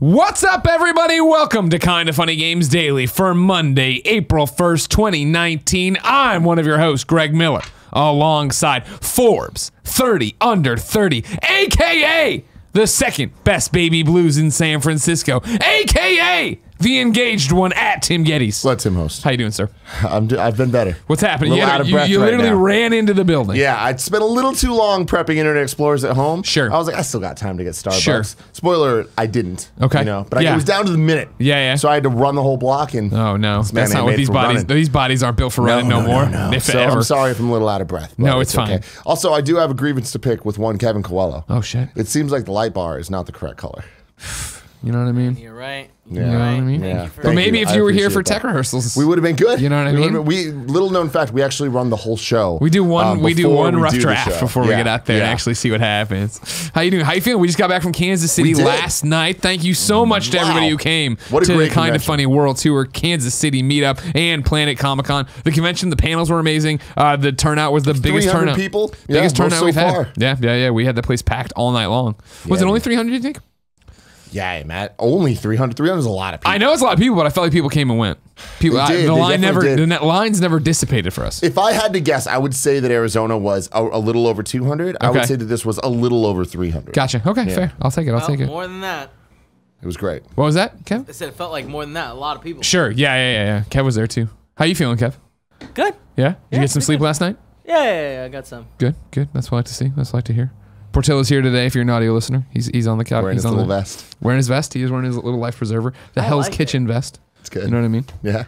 What's up, everybody? Welcome to Kinda Funny Games Daily for Monday, April 1st, 2019. I'm one of your hosts, Greg Miller, alongside Forbes 30 Under 30, AKA the second best baby blues in San Francisco, AKA the engaged one at Tim Geddes. Let Tim host. How you doing, sir? I've been better. What's happening? You Literally ran into the building. Yeah, I spent a little too long prepping Internet Explorers at home. Sure. I was like, I still got time to get Starbucks. Sure. Spoiler, I didn't. Okay. You know, but it was down to the minute. Yeah, yeah. So I had to run the whole block. And oh no, that's not what these bodies. Running. These bodies aren't built for running no more. If so ever. I'm sorry if I'm a little out of breath. No, it's fine. Okay. Also, I do have a grievance to pick with one Kevin Coelho. Oh shit. It seems like the light bar is not the correct color. You know what I mean? You're right. You know what I mean? Yeah. But maybe if you were here for tech rehearsals, we would have been good. You know what I mean? Little known fact, we actually run the whole show. We do one rough draft before we get out there and Yeah. actually see what happens. How you doing? How you feeling? We just got back from Kansas City last night. Thank you so much to everybody who came What a to the great Kinda convention. Funny World Tour, Kansas City meetup, and Planet Comic Con. The convention, the panels were amazing. The turnout was the biggest 300 turnout. people? Biggest Yeah, most turnout so we've far. had. Yeah. We had the place packed all night long. Was it only 300, you think? Yeah, Matt. Only 300. 300 is a lot of people. I know it's a lot of people, but I felt like people came and went. People, They did. the They line definitely did. the lines never dissipated for us. If I had to guess, I would say that Arizona was a little over 200. I would Okay. say that this was a little over 300. Gotcha. Okay, fair. I'll take it. I'll take it. More than that. It was great. What was that, Kev? I said it felt like more than that. A lot of people. Sure. Yeah. Kev was there too. How you feeling, Kev? Good. Yeah? Did you get some pretty sleep good. last night? Yeah, I got some. Good. That's what I like to see. That's what I like to hear. Portillo's here today if you're an audio listener. He's on the couch. Wearing He's his on little the, vest. Wearing his vest. He is wearing his little life preserver. The I Hell's like Kitchen vest. It's good. You know what I mean? Yeah.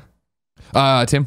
Tim,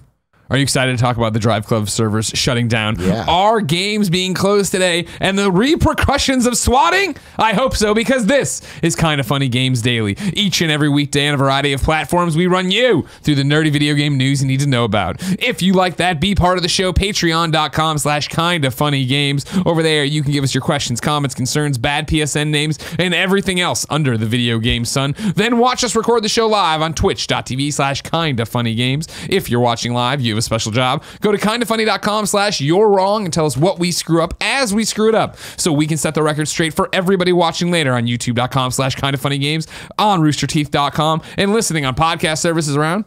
are you excited to talk about the DriveClub servers shutting down? Yeah. Are games being closed today and the repercussions of swatting? I hope so, because this is Kinda Funny Games Daily. Each and every weekday on a variety of platforms, we run you through the nerdy video game news you need to know about. If you like that, be part of the show, patreon.com/kindafunnygames. Over there, you can give us your questions, comments, concerns, bad PSN names, and everything else under the video game sun. Then watch us record the show live on twitch.tv/kindafunnygames. If you're watching live, you have a special job. Go to kindafunny.com/you're wrong and tell us what we screw up as we screw it up, so we can set the record straight for everybody watching later on youtube.com/kindafunnygames, on roosterteeth.com, and listening on podcast services around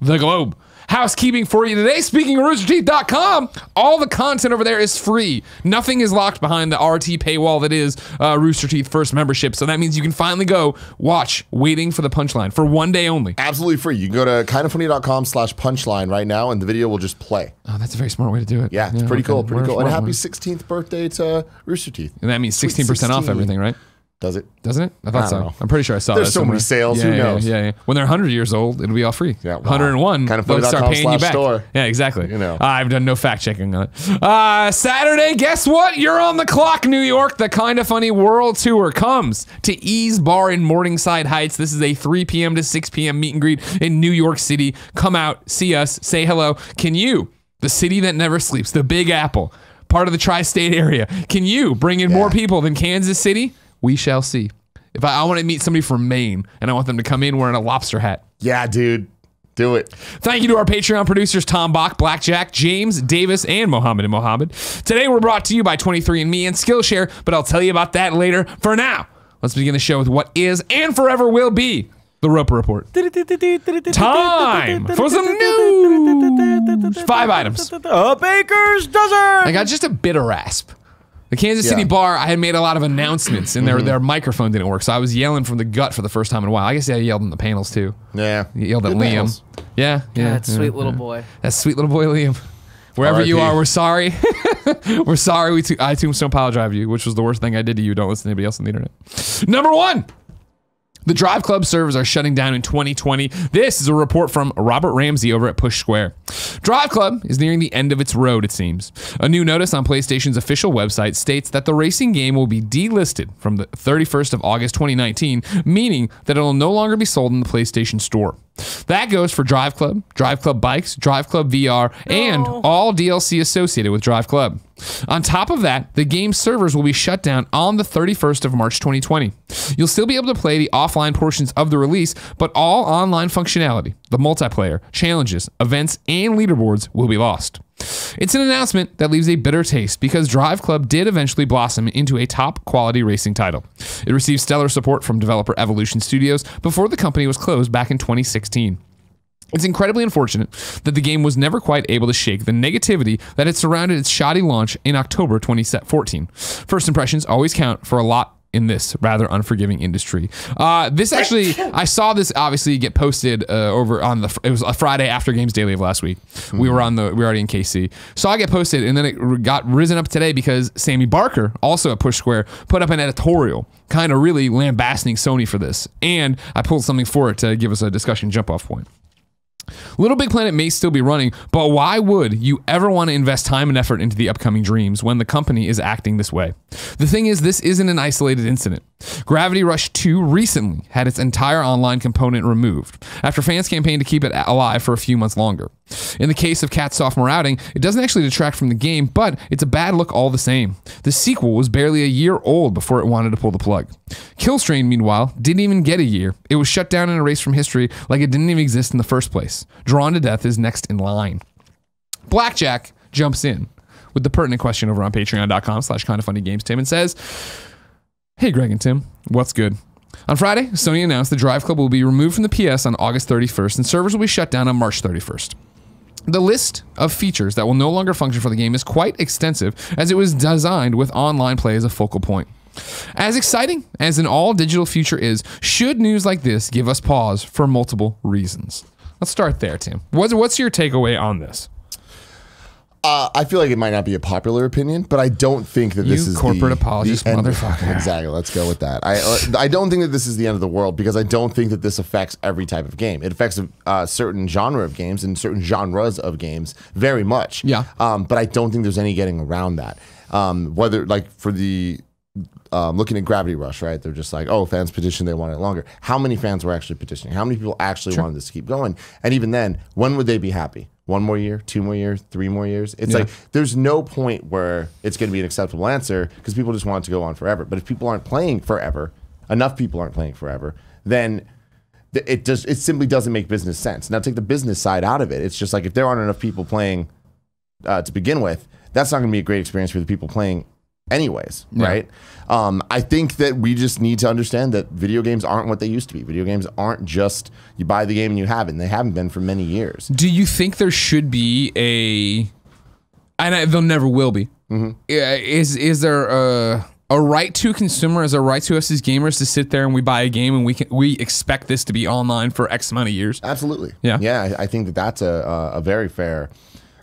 the globe. Housekeeping for you today. Speaking of roosterteeth.com, all the content over there is free. Nothing is locked behind the RT paywall that is Rooster Teeth First membership. So that means you can finally go watch Waiting for the Punchline for one day only. Absolutely free. You can go to kindafunny.com/punchline right now, and the video will just play. Oh, that's a very smart way to do it. Yeah, it's pretty cool. Pretty cool. And happy And 16th birthday to Rooster Teeth. that means 16% off 16. everything, right? Does it? Doesn't it? I thought I so. don't know. I'm pretty sure I saw There's that so many somewhere. sales. Yeah, Who knows? Yeah. When they're 100 years old, it'll be all free. Yeah, wow. 101, they'll start paying you back. store. Yeah, exactly. You know. I've done no fact checking on it. Saturday, guess what? You're on the clock, New York. The Kinda Funny World Tour comes to Ease Bar in Morningside Heights. This is a 3 p.m. to 6 p.m. meet and greet in New York City. Come out, see us, say hello. Can you, the city that never sleeps, the Big Apple, part of the tri-state area, can you bring in more people than Kansas City? We shall see. If I want to meet somebody from Maine, and I want them to come in wearing a lobster hat. Yeah, dude. Do it. Thank you to our Patreon producers, Tom Bock, Blackjack, James, Davis, and Mohammed Mohammed. Today, we're brought to you by 23andMe and Skillshare, but I'll tell you about that later. For now, let's begin the show with what is and forever will be the Roper Report. Time for some news. 5 items. A baker's dozen. I got just a bit of rasp. The Kansas City bar, I had made a lot of announcements, and their microphone didn't work, so I was yelling from the gut for the first time in a while. I guess I yelled in the panels, too. Yeah. You yelled at Good Liam. panels. Yeah. That sweet little boy. That sweet little boy, Liam. Wherever you R.I.P. are, we're sorry. We're sorry I tombstone pile drive you, which was the worst thing I did to you. Don't listen to anybody else on the internet. Number 1. The DriveClub servers are shutting down in 2020. This is a report from Robert Ramsey over at Push Square. DriveClub is nearing the end of its road, it seems. A new notice on PlayStation's official website states that the racing game will be delisted from the 31st of August 2019, meaning that it will no longer be sold in the PlayStation Store. That goes for DriveClub, DriveClub Bikes, DriveClub VR, and all DLC associated with DriveClub. On top of that, the game's servers will be shut down on the 31st of March 2020. You'll still be able to play the offline portions of the release, but all online functionality, the multiplayer, challenges, events, and leaderboards will be lost. It's an announcement that leaves a bitter taste because DriveClub did eventually blossom into a top quality racing title. It received stellar support from developer Evolution Studios before the company was closed back in 2016. It's incredibly unfortunate that the game was never quite able to shake the negativity that had surrounded its shoddy launch in October 2014. First impressions always count for a lot in this rather unforgiving industry. This actually, I saw this obviously get posted over on it was a Friday after Games Daily of last week. We were already in KC. So I get posted and then it got risen up today because Sammy Barker, also at Push Square, put up an editorial kind of really lambasting Sony for this. And I pulled something for it to give us a discussion jump off point. Little Big Planet may still be running, but why would you ever want to invest time and effort into the upcoming dreams when the company is acting this way? The thing is, this isn't an isolated incident. Gravity Rush 2 recently had its entire online component removed after fans campaigned to keep it alive for a few months longer. In the case of Cat's sophomore outing, it doesn't actually detract from the game, but it's a bad look all the same. The sequel was barely a year old before it wanted to pull the plug. Killstrain, meanwhile, didn't even get a year. It was shut down and erased from history like it didn't even exist in the first place. Drawn to Death is next in line. Blackjack jumps in with the pertinent question over on patreon.com/kindoffunnygames. Tim and says, "Hey Greg and Tim, what's good? On Friday, Sony announced the DriveClub will be removed from the PS on August 31st and servers will be shut down on March 31st. The list of features that will no longer function for the game is quite extensive as it was designed with online play as a focal point. As exciting as an all-digital future is, should news like this give us pause for multiple reasons?" Let's start there, Tim. What's your takeaway on this? I feel like it might not be a popular opinion, but I don't think that this is corporate apologist end. Motherfucker. Exactly. Let's go with that. I don't think that this is the end of the world because I don't think that this affects every type of game. It affects a certain genre of games and certain genres of games very much. Yeah. But I don't think there's any getting around that. Whether like for the looking at Gravity Rush, right? They're just like, oh, fans petitioned, they want it longer. How many fans were actually petitioning? How many people actually wanted this to keep going? And even then, when would they be happy? 1 more year, 2 more years, 3 more years? It's like there's no point where it's going to be an acceptable answer because people just want it to go on forever. But if people aren't playing forever, enough people aren't playing forever, then it simply doesn't make business sense. Now take the business side out of it. It's just like if there aren't enough people playing to begin with, that's not going to be a great experience for the people playing anyways, right? I think that we just need to understand that video games aren't what they used to be. Video games aren't just you buy the game and you have it, and they haven't been for many years. Do you think there should be there never will be, is there a right to consumers, a right to us as gamers to sit there and we buy a game and we expect this to be online for X amount of years? Absolutely. Yeah. I think that that's a very fair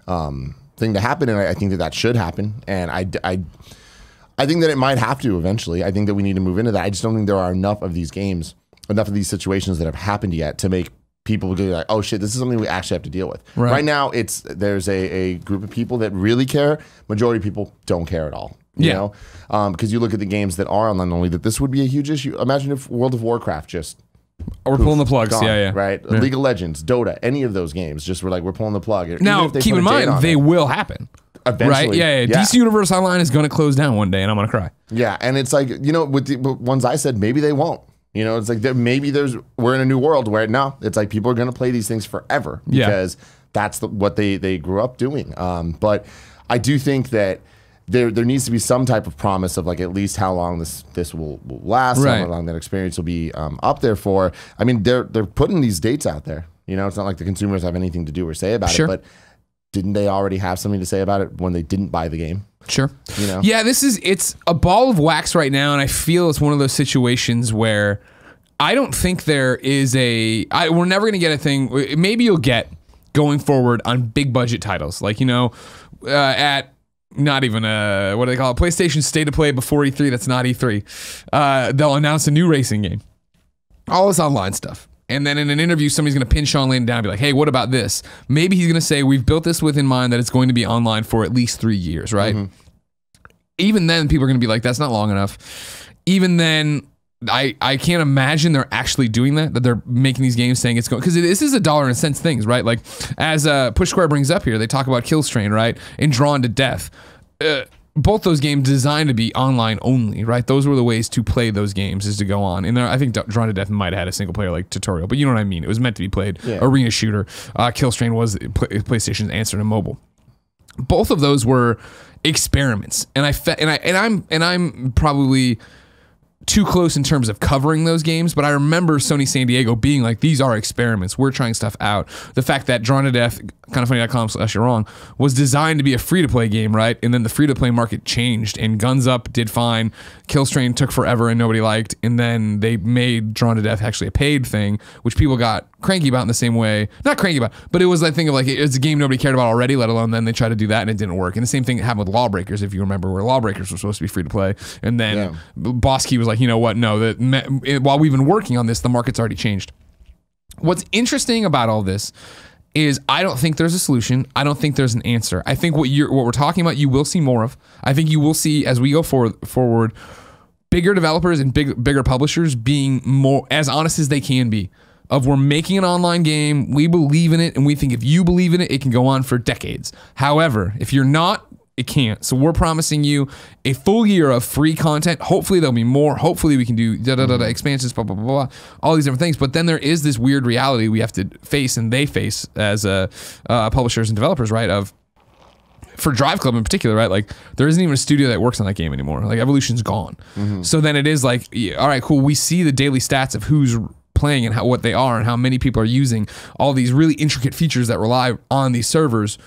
thing to happen, and I think that should happen. And I think that it might have to eventually. I think that we need to move into that. I just don't think there are enough of these games, enough of these situations that have happened yet to make people go like, oh shit, this is something we actually have to deal with. Right now, there's a group of people that really care. Majority of people don't care at all. You know? Because you look at the games that are online only, that this would be a huge issue. Imagine if World of Warcraft just... We're pulling the plugs, gone, right? Yeah. League of Legends, Dota, any of those games, just we're pulling the plug. Now, keep in mind, they will happen. Eventually. Right? Yeah. DC Universe Online is going to close down one day, and I'm going to cry. Yeah, and it's like, with the ones I said, maybe they won't. It's like we're in a new world where no, it's like people are going to play these things forever because that's what they grew up doing. But I do think that there needs to be some type of promise of like at least how long this will last, how long that experience will be up there for. I mean, they're putting these dates out there. It's not like the consumers have anything to do or say about it, but didn't they already have something to say about it when they didn't buy the game? Sure. Yeah, it's a ball of wax right now, and I feel it's one of those situations where I don't think there is we're never going to get a thing. Maybe you'll get going forward on big budget titles, like, at not even what do they call it? PlayStation State of Play before E3. That's not E3. They'll announce a new racing game. All this online stuff. And then in an interview, somebody's going to pin Sean Layden down and be like, hey, what about this? Maybe he's going to say, we've built this with in mind that it's going to be online for at least 3 years, right? Even then, people are going to be like, that's not long enough. Even then, I can't imagine they're actually doing that they're making these games saying it's going, because this is a dollar and cents things, right? Like, as Push Square brings up here, they talk about Killstrain, right? And Drawn to Death. both those games designed to be online only, right? Those were the ways to play those games, is to go on. And I think Drawn to Death might have had a single player like tutorial, but you know what I mean. It was meant to be played. Arena shooter. Killstrain was PlayStation's answer to mobile. Both of those were experiments, and I'm probably too close in terms of covering those games, but I remember Sony San Diego being like, these are experiments. We're trying stuff out. The fact that Drawn to Death, kindoffunny.com/you're-wrong, was designed to be a free-to-play game, right? And then the free-to-play market changed, and Guns Up did fine. Killstrain took forever and nobody liked, and then they made Drawn to Death actually a paid thing, which people got cranky about in the same way. Not cranky about, but it was that thing of like, it's a game nobody cared about already, let alone then they tried to do that and it didn't work. And the same thing happened with Lawbreakers, if you remember, where Lawbreakers were supposed to be free-to-play, and then Boss Key was like, you know what, no, while we've been working on this, the market's already changed. What's interesting about all this is I don't think there's a solution. I don't think there's an answer. I think what we're talking about, you will see more of. I think you will see, as we go forward, bigger developers and bigger publishers being more as honest as they can be. Of, we're making an online game, we believe in it, and we think if you believe in it, it can go on for decades. However, if you're not, it can't. So we're promising you a full year of free content. Hopefully there'll be more. Hopefully we can do expansions, blah, blah, blah, blah, all these different things. But then there is this weird reality we have to face, and they face as publishers and developers, right? Of, for DriveClub in particular, right? Like, there isn't even a studio that works on that game anymore. Like, Evolution's gone. So then it is like, all right, cool. We see the daily stats of who's playing and what they are and how many people are using all these really intricate features that rely on these servers.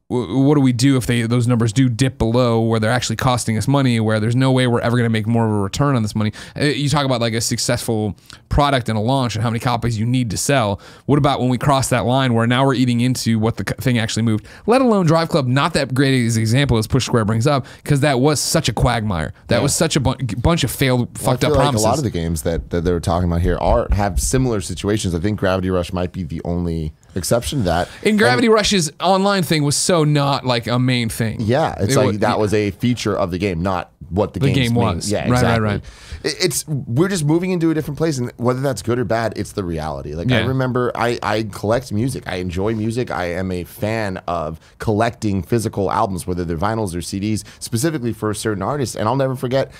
What do we do if those numbers do dip below where they're actually costing us money, where there's no way we're ever going to make more of a return on this money? You talk about like a successful product and a launch and how many copies you need to sell. What about when we cross that line where now we're eating into what the thing actually moved? Let alone DriveClub, not that great as an example as Push Square brings up, because that was such a quagmire. That was such a bunch of failed, fucked up promises. Like a lot of the games that they were talking about here have similar situations. I think Gravity Rush might be the only exception to that. And Gravity Rush's online thing was so not like a main thing. Yeah, it's like that was a feature of the game, not what the game was. Yeah, exactly. Right. We're just moving into a different place, and whether that's good or bad, it's the reality. Like, I remember, I collect music. I enjoy music. I am a fan of collecting physical albums, whether they're vinyls or CDs, specifically for certain artists. And I'll never forget,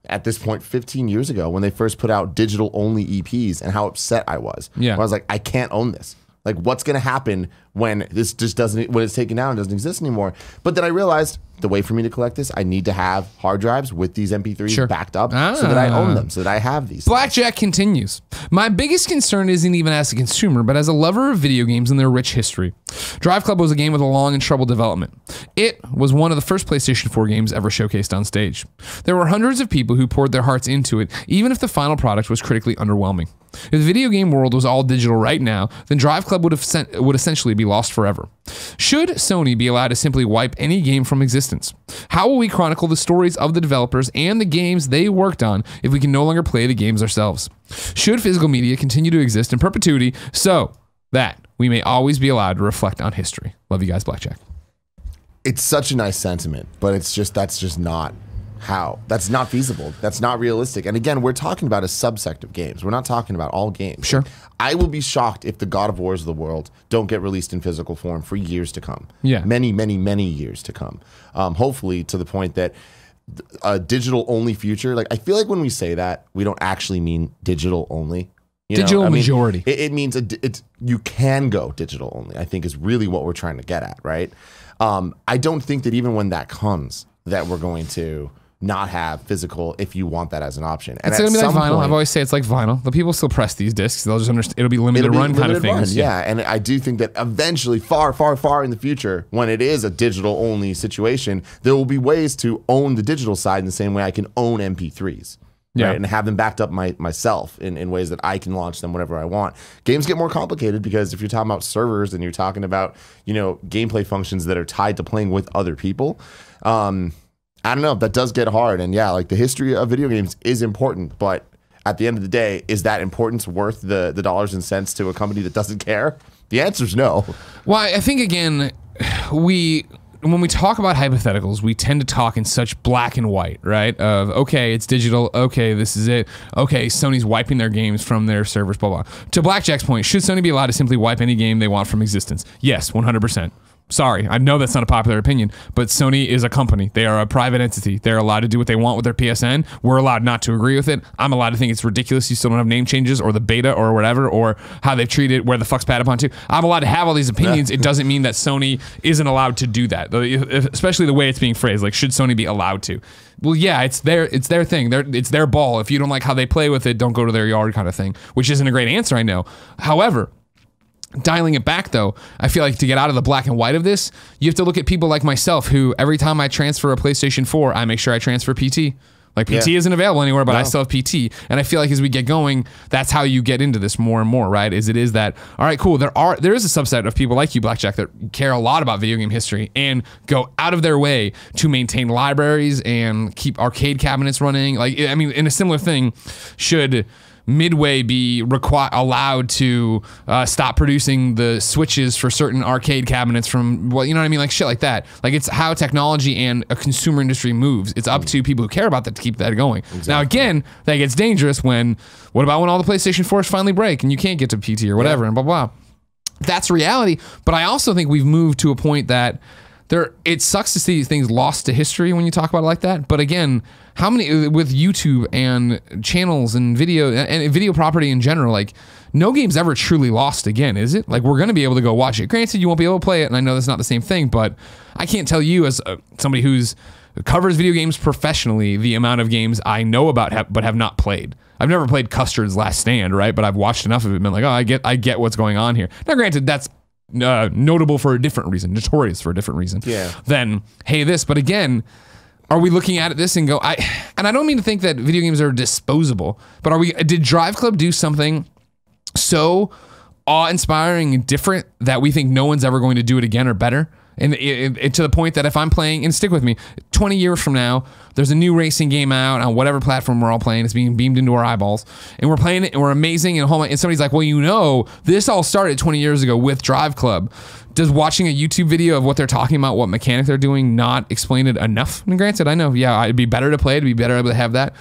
at this point, 15 years ago, when they first put out digital-only EPs, and how upset I was. I was like, I can't own this. Like, what's going to happen when this just doesn't, when it's taken down and doesn't exist anymore? But then I realized the way for me to collect this, I need to have hard drives with these MP3s backed up so that I own them, so that I have these. Blackjack continues. My biggest concern isn't even as a consumer, but as a lover of video games and their rich history. DriveClub was a game with a long and troubled development. It was one of the first PlayStation 4 games ever showcased on stage. There were hundreds of people who poured their hearts into it, even if the final product was critically underwhelming. If the video game world was all digital right now, then DriveClub would essentially be lost forever. Should Sony be allowed to simply wipe any game from existence? How will we chronicle the stories of the developers and the games they worked on if we can no longer play the games ourselves? Should physical media continue to exist in perpetuity so that we may always be allowed to reflect on history? Love you guys, Blackjack. It's such a nice sentiment, but that's just not how. That's not feasible. That's not realistic. And again, we're talking about a subsect of games. We're not talking about all games. Sure. I will be shocked if the God of Wars of the world don't get released in physical form for years to come. Yeah. Many, many, many years to come. Hopefully to the point that a digital only future, like, I feel like when we say that, we don't actually mean digital only. Digital majority. It means you can go digital only, I think, is really what we're trying to get at, right? I don't think that even when that comes, that we're going to not have physical if you want that as an option. And it's going to be like vinyl. I've always say it's like vinyl. The people still press these discs. They'll just understand. It'll be limited run kind of things. Yeah, and I do think that eventually, far, far, far in the future, when it is a digital only situation, there will be ways to own the digital side in the same way I can own MP3s. Yeah. Right, and have them backed up myself in ways that I can launch them whenever I want. Games get more complicated because if you're talking about servers and you're talking about, gameplay functions that are tied to playing with other people, I don't know, that does get hard. And yeah, like, the history of video games is important, but at the end of the day, is that importance worth the dollars and cents to a company that doesn't care? The answer is no. Well, I think, again, when we talk about hypotheticals, we tend to talk in such black and white, right? Of, okay, it's digital. Okay, this is it. Okay, Sony's wiping their games from their servers, blah, blah. To Blackjack's point, should Sony be allowed to simply wipe any game they want from existence? Yes, 100%. Sorry, I know that's not a popular opinion, but Sony is a company. They are a private entity. They're allowed to do what they want with their PSN. We're allowed not to agree with it. I'm allowed to think it's ridiculous you still don't have name changes or the beta or whatever, or how they've treated where the fuck's Patapon 2. I'm allowed to have all these opinions. It doesn't mean that Sony isn't allowed to do that, especially the way it's being phrased. Like, should Sony be allowed to? Well, yeah, it's their thing. It's their ball. If you don't like how they play with it, don't go to their yard kind of thing, which isn't a great answer, I know. However, dialing it back though, I feel like to get out of the black and white of this, you have to look at people like myself who every time I transfer a PlayStation 4, I make sure I transfer PT. Like PT isn't available anywhere, but I still have PT. And I feel like as we get going, that's how you get into this more and more, right? Is that, all right, cool. There is a subset of people like you, Blackjack, that care a lot about video game history and go out of their way to maintain libraries and keep arcade cabinets running. Like, I mean, in a similar thing, should Midway be allowed to stop producing the switches for certain arcade cabinets from, well, you know what I mean? Like shit like that. Like, it's how technology and a consumer industry moves. It's up to people who care about that to keep that going. Exactly. Now, again, that gets dangerous what about when all the PlayStation 4s finally break and you can't get to PT or whatever and blah, blah. That's reality. But I also think we've moved to a point that it sucks to see things lost to history when you talk about it like that. But again, how many with YouTube and channels and video property in general, like no game's ever truly lost again, is it? Like, we're going to be able to go watch it. Granted, you won't be able to play it, and I know that's not the same thing, but I can't tell you as somebody who's covers video games professionally the amount of games I know about but have not played. I've never played Custard's Last Stand, right? But I've watched enough of it and been like, oh, I get what's going on here. Now, granted, that's notable for a different reason, notorious for a different reason than, hey, this. But again, are we looking at this and go, and I don't mean to think that video games are disposable, but did DriveClub do something so awe-inspiring and different that we think no one's ever going to do it again or better? And to the point that if I'm playing, and stick with me, 20 years from now, there's a new racing game out on whatever platform we're all playing. It's being beamed into our eyeballs. And we're playing it, and we're amazing. And somebody's like, well, you know, this all started 20 years ago with DriveClub. Does watching a YouTube video of what they're talking about, what mechanic they're doing, not explain it enough? And granted, I know, it'd be better to play. It'd be better able to have that.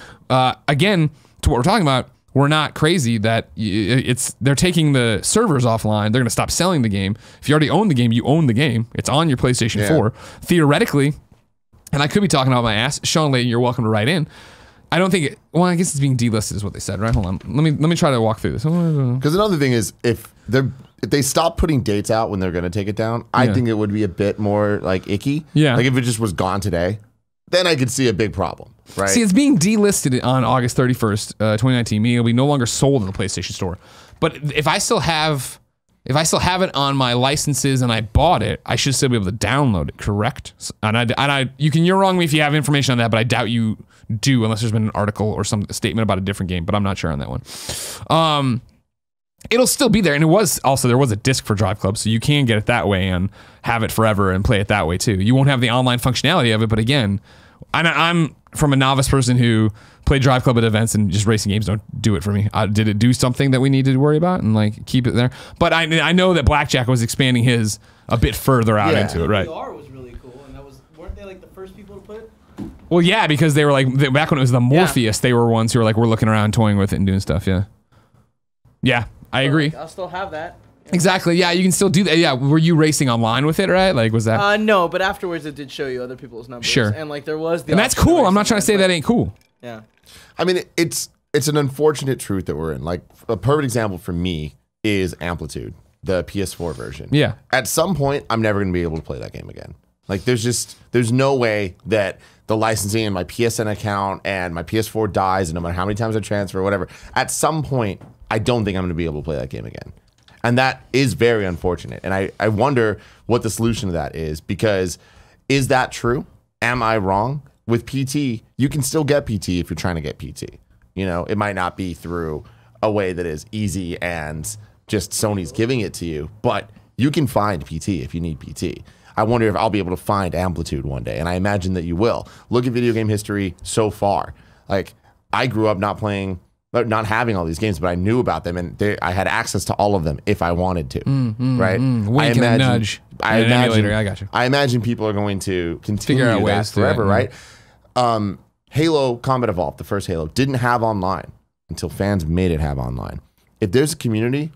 Again, to what we're talking about, we're not crazy that they're taking the servers offline. They're going to stop selling the game. If you already own the game, you own the game. It's on your PlayStation 4. Theoretically, and I could be talking about my ass. Sean Layton, you're welcome to write in. I don't think well, I guess it's being delisted is what they said, right? Hold on. Let me try to walk through this. Because another thing is, if they stop putting dates out when they're going to take it down, I think it would be a bit more like icky. Yeah. Like if it just was gone today, then I could see a big problem, right? See, it's being delisted on August 31st, 2019, meaning it'll be no longer sold in the PlayStation Store. But if I still have it on my licenses and I bought it, I should still be able to download it, correct? And you're wrong me if you have information on that, but I doubt you do unless there's been an article or some statement about a different game, but I'm not sure on that one. It'll still be there, and there was a disc for DriveClub, so you can get it that way and have it forever and play it that way too. You won't have the online functionality of it, but again, I'm from a novice person who played DriveClub at events, and just racing games don't do it for me. Did it do something that we needed to worry about and like keep it there? But I know that Blackjack was expanding his a bit further out into it, right? VR was really cool, and weren't they like the first people to put it? Well, yeah, because they were like back when it was the Morpheus, they were ones who were like, we're looking around, toying with it, and doing stuff. Yeah, I agree. I'll still have that. Exactly. Yeah, you can still do that. Yeah, were you racing online with it, right? Like, was that? No, but afterwards it did show you other people's numbers. Sure. And like there was the. And that's cool. I'm not trying to say that ain't cool. Yeah. I mean, it's an unfortunate truth that we're in. Like a perfect example for me is Amplitude, the PS4 version. Yeah. At some point, I'm never going to be able to play that game again. Like there's no way that the licensing in my PSN account and my PS4 dies, and no matter how many times I transfer or whatever, at some point, I don't think I'm going to be able to play that game again. And that is very unfortunate. And I wonder what the solution to that is, because is that true? Am I wrong? With PT, you can still get PT if you're trying to get PT. You know, it might not be through a way that is easy and just Sony's giving it to you, but you can find PT if you need PT. I wonder if I'll be able to find Amplitude one day, and I imagine that you will. Look at video game history so far. Like, I grew up not having all these games, but I knew about them, and I had access to all of them if I wanted to, right? Wink and a nudge. I got you. I imagine people are going to continue out that ways forever, right? Halo Combat Evolved, the first Halo, didn't have online until fans made it have online. If there's a community,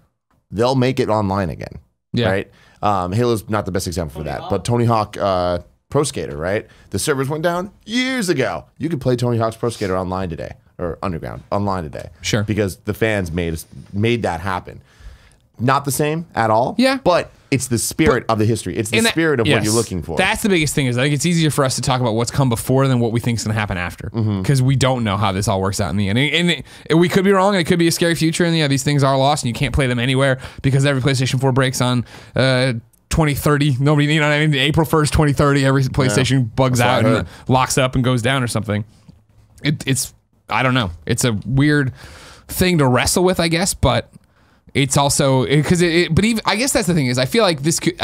they'll make it online again, right? Halo's not the best example for that, but Tony Hawk Pro Skater, right? The servers went down years ago. You could play Tony Hawk's Pro Skater online today, or Underground online today. Sure. Because the fans made that happen. Not the same at all. Yeah. But it's the spirit of the history. It's the spirit of what you're looking for. That's the biggest thing. Is I think it's easier for us to talk about what's come before than what we think is going to happen after, because we don't know how this all works out in the end. And we could be wrong. And it could be a scary future. And yeah, these things are lost, and you can't play them anywhere because every PlayStation 4 breaks on 2030. Nobody, you know what I mean? April 1st, 2030. Every PlayStation bugs out and locks up and goes down or something. It's I don't know. It's a weird thing to wrestle with, I guess, but. It's also because but even I guess that's the thing is I feel like this could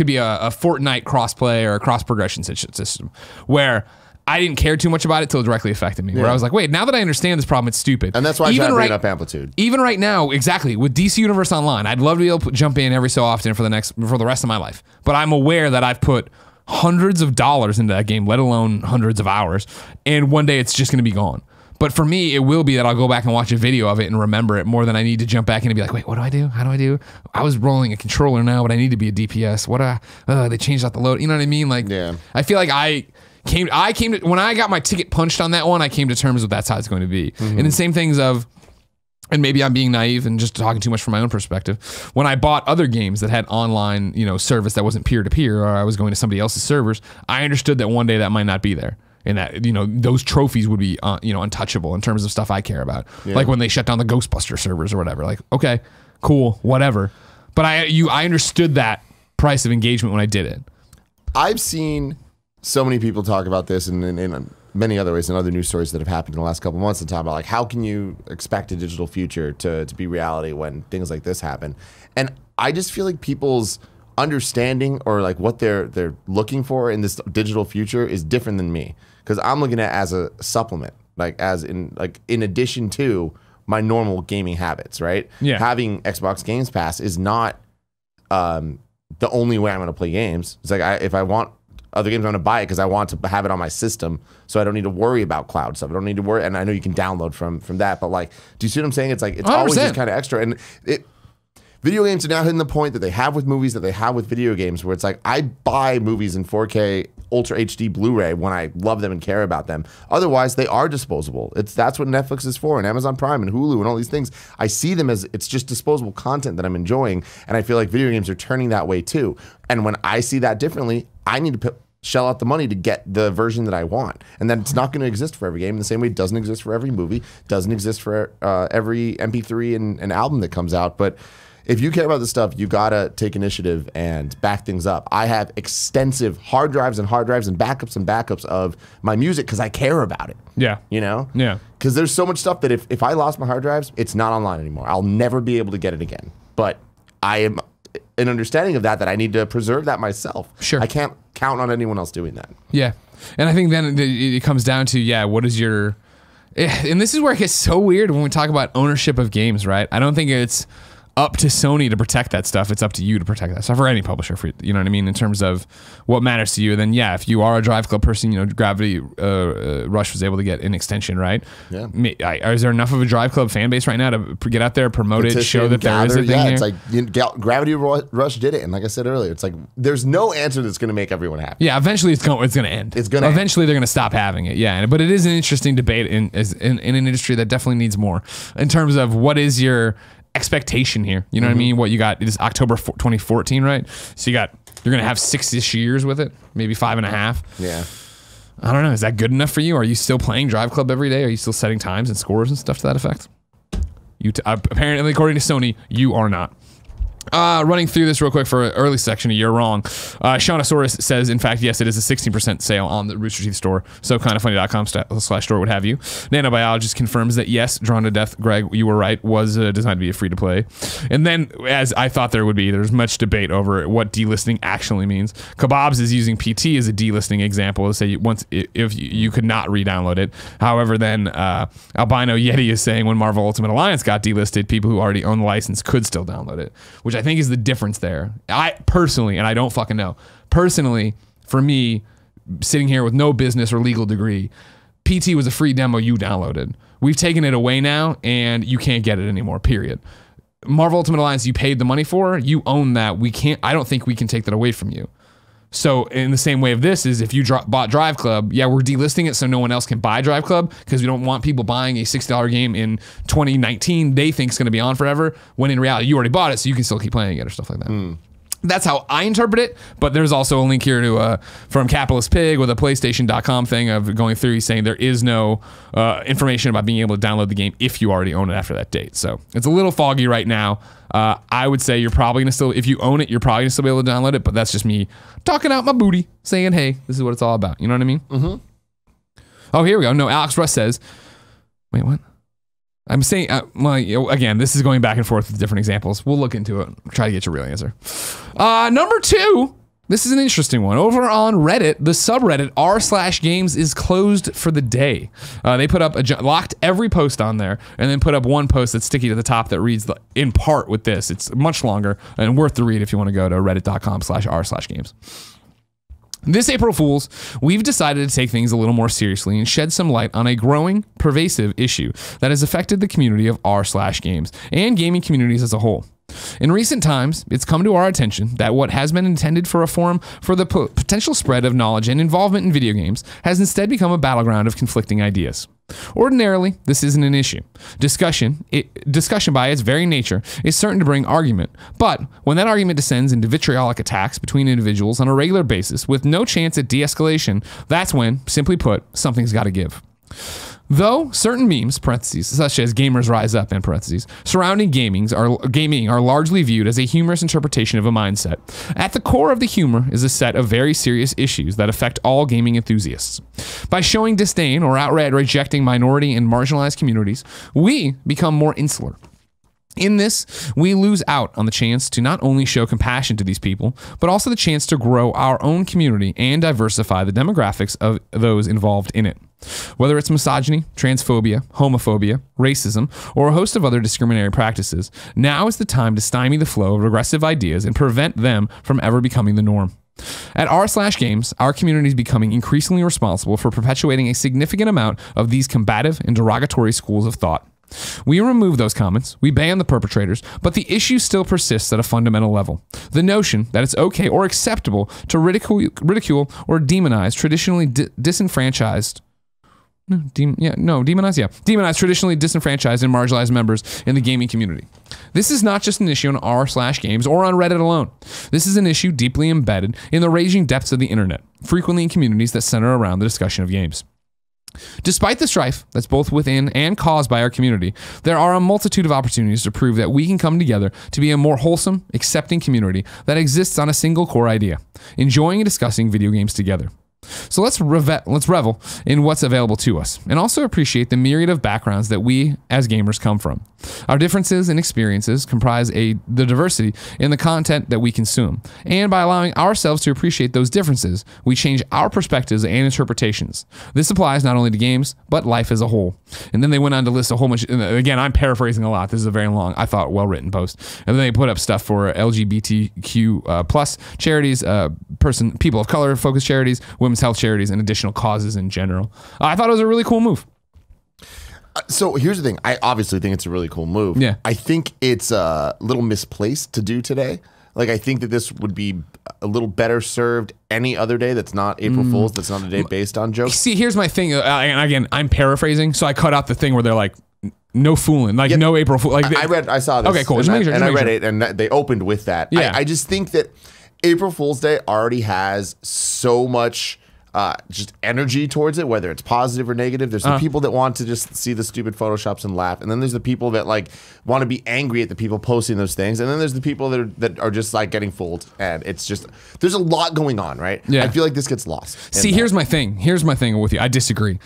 be a Fortnite crossplay or a cross progression system where I didn't care too much about it till it directly affected me. Where I was like, wait, now that I understand this problem, it's stupid. And that's why I try to bring up Amplitude. Even right now, exactly with DC Universe Online, I'd love to be able to jump in every so often for the rest of my life. But I'm aware that I've put hundreds of dollars into that game, let alone hundreds of hours, and one day it's just going to be gone. But for me, it will be that I'll go back and watch a video of it and remember it more than I need to jump back in and be like, wait, what do I do? How do I do? I was rolling a controller now, but I need to be a DPS. They changed out the load. You know what I mean? Like, I feel like I came to, when I got my ticket punched on that one, I came to terms with that's how it's going to be. And the same things of, and maybe I'm being naive and just talking too much from my own perspective. When I bought other games that had online, service that wasn't peer-to-peer, or I was going to somebody else's servers, I understood that one day that might not be there. And that, those trophies would be, untouchable in terms of stuff I care about. Like when they shut down the Ghostbuster servers or whatever. Like, okay, cool, whatever. But I understood that price of engagement when I did it. I've seen so many people talk about this in many other ways and other news stories that have happened in the last couple of months and talk about like, how can you expect a digital future to be reality when things like this happen? And I just feel like people's understanding or like what they're looking for in this digital future is different than me. Because I'm looking at it as a supplement, in addition to my normal gaming habits, right? Yeah. Having Xbox Games Pass is not the only way I'm going to play games. It's like if I want other games, I'm going to buy it because I want to have it on my system, so I don't need to worry about cloud stuff. I don't need to worry, and I know you can download from that. But like, do you see what I'm saying? It's like it's always just kind of extra, and video games are now hitting the point that they have with movies that they have with video games, where it's like I buy movies in 4K Ultra HD Blu-ray when I love them and care about them. Otherwise, they are disposable. That's what Netflix is for, and Amazon Prime and Hulu and all these things. I see them as it's just disposable content that I'm enjoying, and I feel like video games are turning that way too. And when I see that differently, I need to shell out the money to get the version that I want. And then it's not going to exist for every game in the same way it doesn't exist for every movie, doesn't exist for every MP3 and album that comes out. But if you care about this stuff, you gotta take initiative and back things up. I have extensive hard drives and backups of my music because I care about it. Yeah. Yeah. Because there's so much stuff that if I lost my hard drives, it's not online anymore. I'll never be able to get it again. But I am an understanding of that I need to preserve that myself. Sure. I can't count on anyone else doing that. Yeah. And I think then it comes down to, what is your... And this is where it gets so weird when we talk about ownership of games, right? I don't think it's up to Sony to protect that stuff. It's up to you to protect that stuff, or any publisher, you know what I mean, in terms of what matters to you. And then, if you are a DriveClub person, Gravity Rush was able to get an extension, right? Yeah. Is there enough of a DriveClub fan base right now to get out there, promote it, show that there is a thing here? It's like Gravity Rush did it. And like I said earlier, it's like there's no answer that's going to make everyone happy. Yeah, eventually it's going to end. Eventually they're going to stop having it. Yeah, but it is an interesting debate in an industry that definitely needs more in terms of what is your expectation here. You know what I mean? What you got is October 2014, right? So you're going to have 6-ish years with it, maybe 5.5. Yeah. I don't know. Is that good enough for you? Are you still playing DriveClub every day? Are you still setting times and scores and stuff to that effect? Apparently, according to Sony, you are not. Running through this real quick for an early section, you're wrong. Shaunosaurus says, in fact, yes, it is a 16% sale on the Rooster Teeth store. So kindafunny.com/store would have you. Nanobiologist confirms that yes, Drawn to Death, Greg, you were right, was designed to be a free to play. And then, as I thought there would be, there's much debate over what delisting actually means. Kebabs is using PT as a delisting example to say if you could not re-download it. However, then Albino Yeti is saying when Marvel Ultimate Alliance got delisted, people who already own the license could still download it, which I think is the difference there. I personally, and I don't fucking know, personally, for me, sitting here with no business or legal degree, PT was a free demo you downloaded. We've taken it away now, and you can't get it anymore, period. Marvel Ultimate Alliance you paid the money for, you own that. I don't think we can take that away from you. So in the same way of this is if you bought DriveClub, yeah, we're delisting it so no one else can buy DriveClub because we don't want people buying a $60 game in 2019 they think is going to be on forever when in reality you already bought it so you can still keep playing it or stuff like that. That's how I interpret it, but there's also a link here to from Capitalist Pig with a PlayStation.com thing of going through. He's saying there is no information about being able to download the game if you already own it after that date. So it's a little foggy right now. I would say you're probably going to still, if you own it, you're probably going to still be able to download it, but that's just me talking out my booty, saying, hey, this is what it's all about. You know what I mean? Mm-hmm. Oh, here we go. No, Alex Russ says, wait, what? I'm saying, again, this is going back and forth with different examples. We'll look into it. Try to get your real answer. Number 2, this is an interesting one. Over on Reddit, the subreddit r/games is closed for the day. They put up locked every post on there and then put up one post that's sticky to the top that reads in part with this. It's much longer and worth the read if you want to go to reddit.com/r/games. This April Fool's, we've decided to take things a little more seriously and shed some light on a growing, pervasive issue that has affected the community of r/games and gaming communities as a whole. In recent times, it's come to our attention that what has been intended for a forum for the potential spread of knowledge and involvement in video games has instead become a battleground of conflicting ideas. Ordinarily, this isn't an issue. Discussion by its very nature is certain to bring argument, but when that argument descends into vitriolic attacks between individuals on a regular basis with no chance at de-escalation, that's when, simply put, something's got to give. Though certain memes, parentheses, such as Gamers Rise Up, in parentheses, surrounding gaming are largely viewed as a humorous interpretation of a mindset, at the core of the humor is a set of very serious issues that affect all gaming enthusiasts. By showing disdain or outright rejecting minority and marginalized communities, we become more insular. In this, we lose out on the chance to not only show compassion to these people, but also the chance to grow our own community and diversify the demographics of those involved in it. Whether it's misogyny, transphobia, homophobia, racism, or a host of other discriminatory practices, now is the time to stymie the flow of regressive ideas and prevent them from ever becoming the norm. At r/games, our community is becoming increasingly responsible for perpetuating a significant amount of these combative and derogatory schools of thought. We remove those comments, we ban the perpetrators, but the issue still persists at a fundamental level. The notion that it's okay or acceptable to ridicule or demonize traditionally disenfranchised demonize traditionally disenfranchised and marginalized members in the gaming community. This is not just an issue on r/games or on Reddit alone. This is an issue deeply embedded in the raging depths of the internet, frequently in communities that center around the discussion of games. Despite the strife that's both within and caused by our community, there are a multitude of opportunities to prove that we can come together to be a more wholesome, accepting community that exists on a single core idea, enjoying and discussing video games together. So let's revel in what's available to us and also appreciate the myriad of backgrounds that we as gamers come from. Our differences and experiences comprise the diversity in the content that we consume. And by allowing ourselves to appreciate those differences, we change our perspectives and interpretations. This applies not only to games, but life as a whole. And then they went on to list a whole bunch, again, I'm paraphrasing a lot. This is a very long, I thought, well-written post. And then they put up stuff for LGBTQ plus charities, people of color focused charities, women's health charities, and additional causes in general. I thought it was a really cool move. So here's the thing. I obviously think it's a really cool move. Yeah. I think it's a little misplaced to do today. Like, I think that this would be a little better served any other day that's not April Fool's, that's not a day based on jokes. See, here's my thing. And again, I'm paraphrasing, so I cut out the thing where they're like, no fooling, like no April Fool. Like I saw this. Okay, cool. And I read it, and they opened with that. Yeah. I just think that April Fool's Day already has so much just energy towards it, whether it's positive or negative. There's the people that want to just see the stupid Photoshops and laugh, and then there's the people that like want to be angry at the people posting those things, and then there's the people that are just like getting fooled, and it's just there's a lot going on, right? Yeah. I feel like this gets lost. See, here's my thing. Here's my thing with you. I disagree.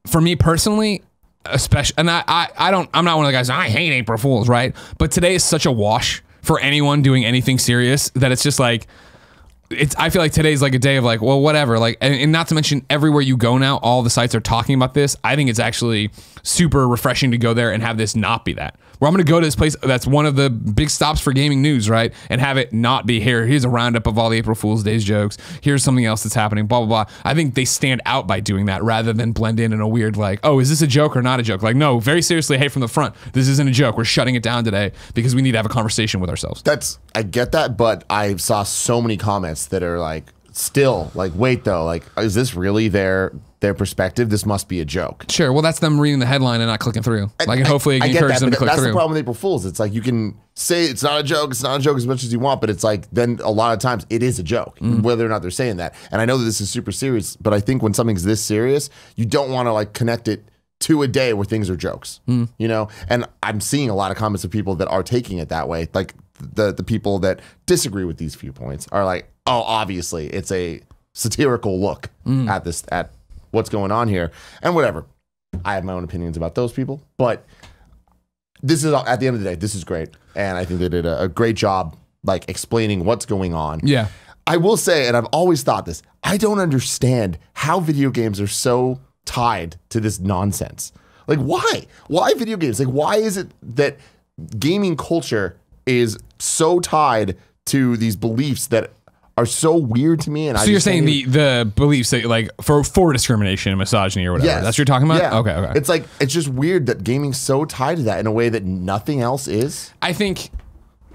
For me personally, especially, and I'm not one of the guys. I hate April Fools, right? But today is such a wash for anyone doing anything serious that it's just like. I feel like today's like a day of like, well, whatever. Like, and not to mention everywhere you go now, all the sites are talking about this. I think it's actually super refreshing to go there and have this not be that. where I'm going to go to this place that's one of the big stops for gaming news, right? And have it not be here. Here's a roundup of all the April Fool's Days jokes. Here's something else that's happening, blah, blah, blah. I think they stand out by doing that rather than blend in a weird like, oh, is this a joke or not a joke? Like, no, very seriously, hey, from the front, this isn't a joke. We're shutting it down today because we need to have a conversation with ourselves. I get that, but I saw so many comments that are like, still, like, wait though, like, is this really their perspective? This must be a joke. Sure. Well, that's them reading the headline and not clicking through. Like, and hopefully it encourages them to click that's through. That's the problem with April Fools. It's like you can say it's not a joke as much as you want, but it's like then a lot of times it is a joke, whether or not they're saying that. And I know that this is super serious, but I think when something's this serious, you don't want to like connect it to a day where things are jokes, you know? And I'm seeing a lot of comments of people that are taking it that way. Like the people that disagree with these viewpoints are like, oh, obviously it's a satirical look at what's going on here and whatever. I have my own opinions about those people, but this is, at the end of the day, this is great. And I think they did a great job like explaining what's going on. Yeah. I will say, and I've always thought this, I don't understand how video games are so tied to this nonsense. Like, why? Why video games? Like, why is it that gaming culture is so tied to these beliefs that are so weird to me? And so you're saying the beliefs that like for discrimination and misogyny or whatever. Yes. That's what you're talking about? Yeah. Okay. It's like, it's just weird that gaming's so tied to that in a way that nothing else is. I think,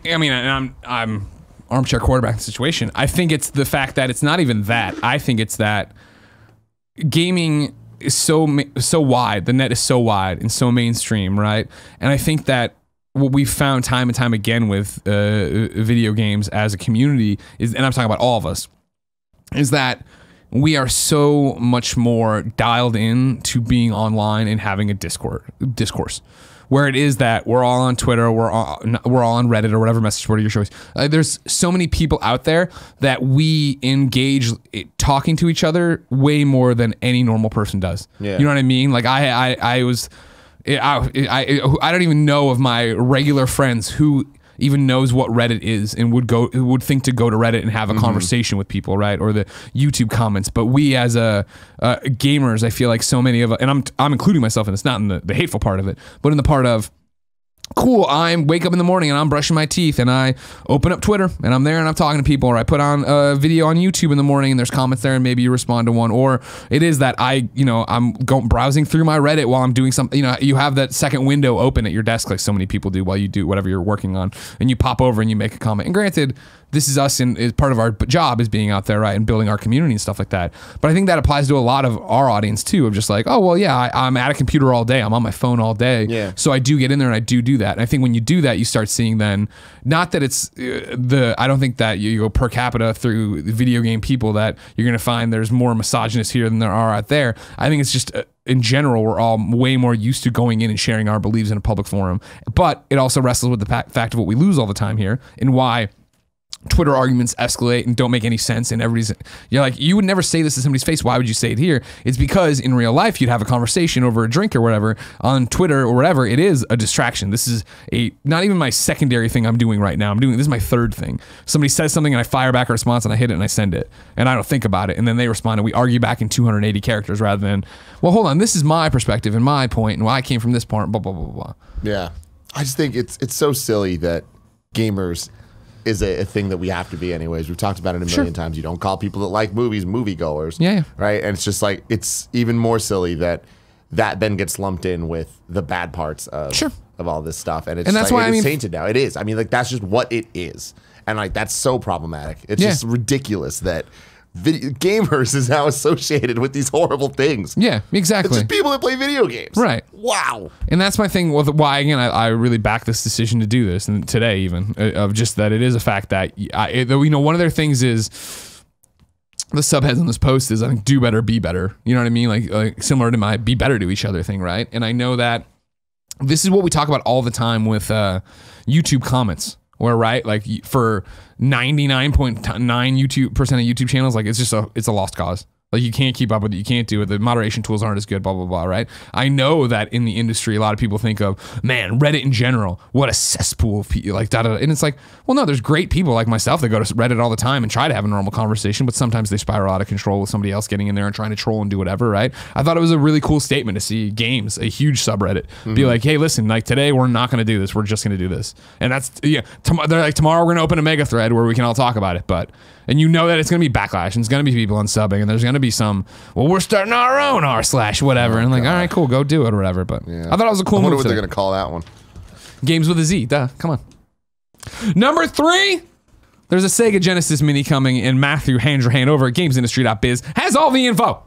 I mean, and I'm armchair quarterback situation. I think it's the fact that it's not even that. I think it's that gaming is so wide. The net is so wide and so mainstream, right? And I think that what we've found time and time again with video games as a community is, and I'm talking about all of us, is that we are so much more dialed in to being online and having a discourse. Where it is that we're all on Twitter, we're all on Reddit or whatever message board of your choice. There's so many people out there that we engage talking to each other way more than any normal person does. Yeah. You know what I mean? Like I don't even know of my regular friends who even knows what Reddit is and would think to go to Reddit and have a conversation with people, right? Or the YouTube comments. But we as gamers, I feel like so many of us, and I'm including myself in this, not in the hateful part of it, but in the part of, cool, I wake up in the morning and I'm brushing my teeth and I open up Twitter and I'm there and I'm talking to people, or I put on a video on YouTube in the morning and there's comments there and maybe you respond to one, or it is that I'm browsing through my Reddit while I'm doing something. You have that second window open at your desk like so many people do while you do whatever you're working on, and you pop over and you make a comment. And granted, this is us and is part of our job is being out there, right, and building our community and stuff like that. But I think that applies to a lot of our audience too, of just like, oh, well, yeah, I'm at a computer all day. I'm on my phone all day. Yeah. So I do get in there and I do that. And I think when you do that, you start seeing then, not that it's I don't think that you go per capita through video game people that you're going to find there's more misogynists here than there are out there. I think it's just in general, we're all way more used to going in and sharing our beliefs in a public forum. But it also wrestles with the fact of what we lose all the time here and why Twitter arguments escalate and don't make any sense, and you're like, you would never say this to somebody's face. Why would you say it here? It's because in real life you'd have a conversation over a drink or whatever. On Twitter or whatever, it is a distraction. This is not even my secondary thing I'm doing right now. This is my third thing. Somebody says something and I fire back a response and I hit it and I send it and I don't think about it, and then they respond and we argue back in 280 characters rather than, well, hold on, this is my perspective and my point and why I came from this part, blah blah blah blah. Yeah, I just think it's so silly that gamers is a thing that we have to be anyways. We've talked about it a million times. You don't call people that like movies moviegoers. Yeah. Right? And it's just like, it's even more silly that then gets lumped in with the bad parts of all this stuff. And it's that's like, it's tainted now. It is. I mean, like, that's just what it is. And like, that's so problematic. It's just ridiculous that gamers is now associated with these horrible things. Yeah, exactly. It's just people that play video games. Right. Wow. And that's my thing with why, again, I really back this decision to do this, and today even, of just that it is a fact that, one of their things is, the subheads on this post is, I think, do better, be better. You know what I mean? Like similar to my be better to each other thing, right? And I know that this is what we talk about all the time with YouTube comments. Where, right, like for 99.9% of YouTube channels, like it's a lost cause. Like, you can't keep up with it. You can't do it. The moderation tools aren't as good, blah, blah, blah, right? I know that in the industry, a lot of people think of, man, Reddit in general, what a cesspool of people, like, da-da-da. And it's like, well, no, there's great people like myself that go to Reddit all the time and try to have a normal conversation, but sometimes they spiral out of control with somebody else getting in there and trying to troll and do whatever, right? I thought it was a really cool statement to see games, a huge subreddit, be like, hey, listen, like, today we're not going to do this. We're just going to do this. And that's, yeah, they're like, tomorrow we're going to open a mega thread where we can all talk about it, but... And you know that it's going to be backlash, and it's going to be people unsubbing, and there's going to be some, well, we're starting our own r/whatever. And like, all right, cool, go do it or whatever. But I thought it was a cool move. I wonder what they're going to call that one. Games with a Z, duh, come on. Number 3, there's a Sega Genesis Mini coming, and Matthew Handrahan over at GamesIndustry.biz has all the info.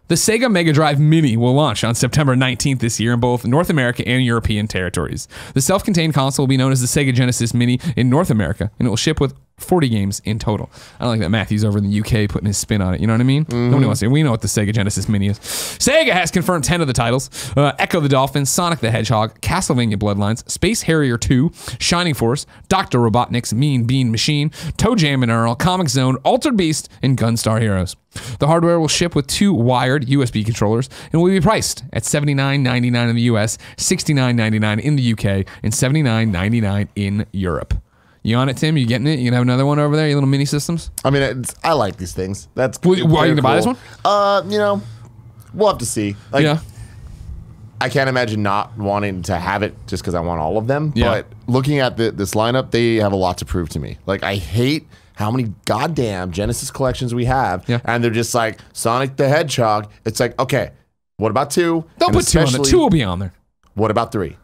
The Sega Mega Drive Mini will launch on September 19th this year in both North America and European territories. The self-contained console will be known as the Sega Genesis Mini in North America, and it will ship with 40 games in total. I don't like that Matthew's over in the UK putting his spin on it. You know what I mean? Nobody wants to. We know what the Sega Genesis Mini is. Sega has confirmed 10 of the titles. Echo the Dolphin, Sonic the Hedgehog, Castlevania Bloodlines, Space Harrier 2, Shining Force, Dr. Robotnik's Mean Bean Machine, Toe Jam and Earl, Comic Zone, Altered Beast, and Gunstar Heroes. The hardware will ship with 2 wired USB controllers and will be priced at $79.99 in the US, $69.99 in the UK, and $79.99 in Europe. You on it, Tim? You getting it? You gonna have another one over there? Your little mini systems? I mean, I like these things. That's Why are you gonna buy this one? You know, we'll have to see. Like, Yeah. I can't imagine not wanting to have it just because I want all of them. Yeah. But looking at this lineup, they have a lot to prove to me. Like, I hate how many goddamn Genesis collections we have, and they're just like Sonic the Hedgehog. It's like, okay, what about 2? They'll And put 2 on there. 2 will be on there. What about 3?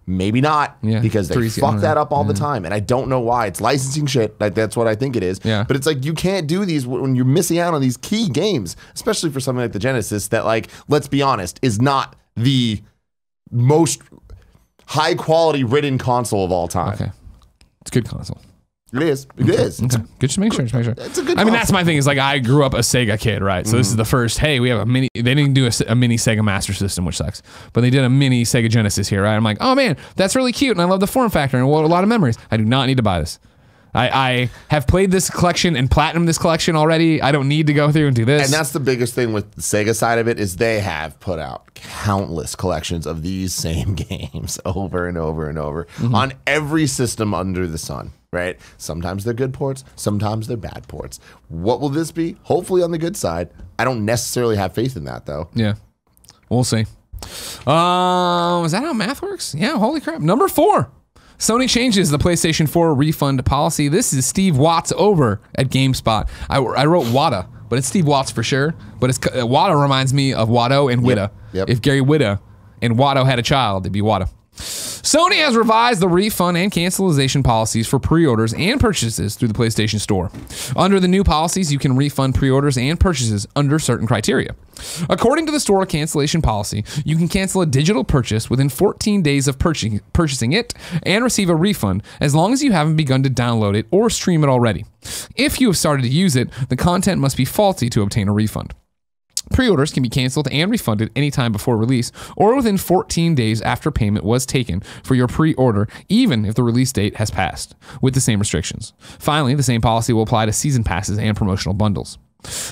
Maybe not, because they fuck that up all the time, and I don't know why. It's licensing shit. Like, that's what I think it is. Yeah. But it's like, you can't do these when you're missing out on these key games, especially for something like the Genesis that, like, let's be honest, is not the most high quality written console of all time. Okay. It's a good console. It is. It is. Okay. Good. Just make sure. Just make sure. It's a good I mean, console. that's my thing. Is like, I grew up a Sega kid, right? So this is the first. Hey, we have a mini. They didn't do a mini Sega Master System, which sucks. But they did a mini Sega Genesis here, right? I'm like, oh man, that's really cute, and I love the form factor and a lot of memories. I do not need to buy this. I have played this collection and platinumed this collection already. I don't need to go through and do this. And that's the biggest thing with the Sega side of it, is they have put out countless collections of these same games over and over and over on every system under the sun, right? Sometimes they're good ports, sometimes they're bad ports. What will this be? Hopefully on the good side. I don't necessarily have faith in that, though. Yeah, we'll see. Is that how math works? Yeah, holy crap. Number 4. Sony changes the PlayStation 4 refund policy. This is Steve Watts over at GameSpot. I wrote Watta, but it's Steve Watts for sure. But it's Watta reminds me of Watto and Witta. Yep. If Gary Witta and Watto had a child, it'd be Watta. Sony has revised the refund and cancellation policies for pre-orders and purchases through the PlayStation Store. Under the new policies, you can refund pre-orders and purchases under certain criteria. According to the store cancellation policy, you can cancel a digital purchase within 14 days of purchasing it and receive a refund as long as you haven't begun to download it or stream it already. If you have started to use it, the content must be faulty to obtain a refund. Pre-orders can be canceled and refunded anytime before release or within 14 days after payment was taken for your pre-order, even if the release date has passed, with the same restrictions. Finally, the same policy will apply to season passes and promotional bundles.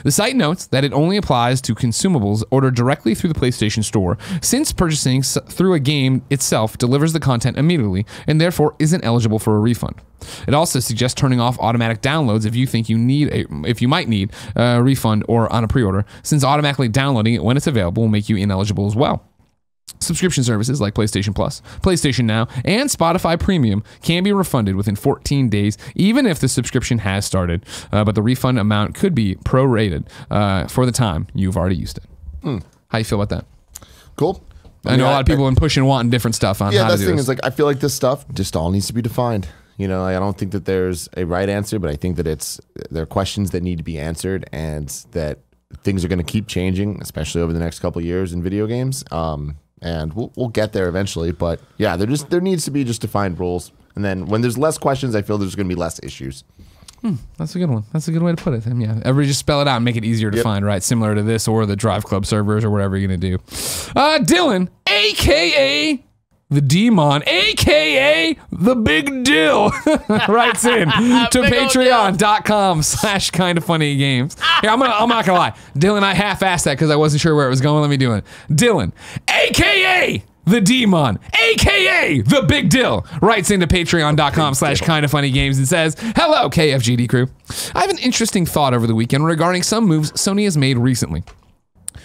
The site notes that it only applies to consumables ordered directly through the PlayStation Store, since purchasing through a game itself delivers the content immediately and therefore isn't eligible for a refund. It also suggests turning off automatic downloads if you think you might need a refund or on a pre-order, since automatically downloading it when it's available will make you ineligible as well. Subscription services like PlayStation Plus, PlayStation Now, and Spotify Premium can be refunded within 14 days, even if the subscription has started, but the refund amount could be prorated for the time you've already used it. How you feel about that? Cool. I know a lot of people have been pushing, wanting different stuff on how to do this. Yeah, that's the thing is, like, I feel like this stuff just all needs to be defined. You know, I don't think that there's a right answer, but I think that there are questions that need to be answered, and that things are going to keep changing, especially over the next couple of years in video games. And we'll get there eventually, but yeah, there needs to be just defined rules, and then when there's less questions, I feel there's going to be less issues. That's a good one. That's a good way to put it. Yeah, everybody just spell it out and make it easier to find, right? Similar to this or the DriveClub servers or whatever you're going to do. Dmon AKA TheDmon AKA the Big Dill writes in to patreon.com/kindafunnygames. Here, I'm not gonna lie. Dylan, I half-assed that because I wasn't sure where it was going. Let me do it. Dylan, AKA TheDmon, AKA the Big Dill, writes into patreon.com/kindafunnygames and says, hello, KFGD crew. I have an interesting thought over the weekend regarding some moves Sony has made recently.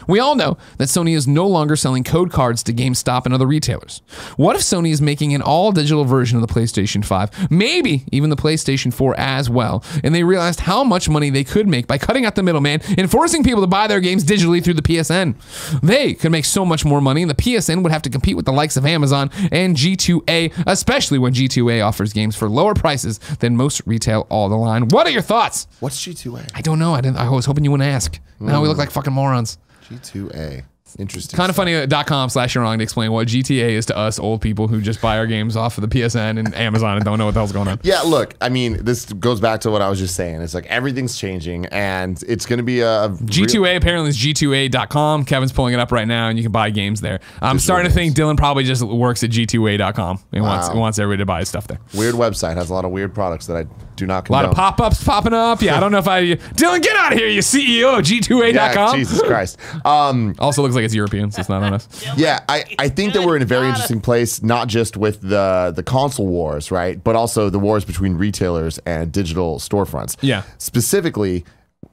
We all know that Sony is no longer selling code cards to GameStop and other retailers. What if Sony is making an all-digital version of the PlayStation 5, maybe even the PlayStation 4 as well, and they realized how much money they could make by cutting out the middleman and forcing people to buy their games digitally through the PSN? They could make so much more money, and the PSN would have to compete with the likes of Amazon and G2A, especially when G2A offers games for lower prices than most retail all the line. What are your thoughts? What's G2A? I don't know. I was hoping you wouldn't ask. Now we look like fucking morons. G2A. Interesting. Kindafunny.com/you're wrong to explain what GTA is to us old people who just buy our games off of the PSN and Amazon and don't know what the hell's going on. Yeah, look, I mean, this goes back to what I was just saying. It's like everything's changing, and it's going to be a G2A apparently is G2A.com. Kevin's pulling it up right now, and you can buy games there. I'm starting to think Dylan probably just works at G2A.com and wants everybody to buy his stuff there. Weird website, has a lot of weird products that I do not condone. A lot of pop-ups popping up. Yeah, I don't know if Dylan, get out of here, you CEO of G2A.com. Yeah, Jesus Christ. Also looks like it's European, so it's not on us. Yeah, I think that we're in a very interesting place, not just with the console wars, right? But also the wars between retailers and digital storefronts. Yeah. Specifically,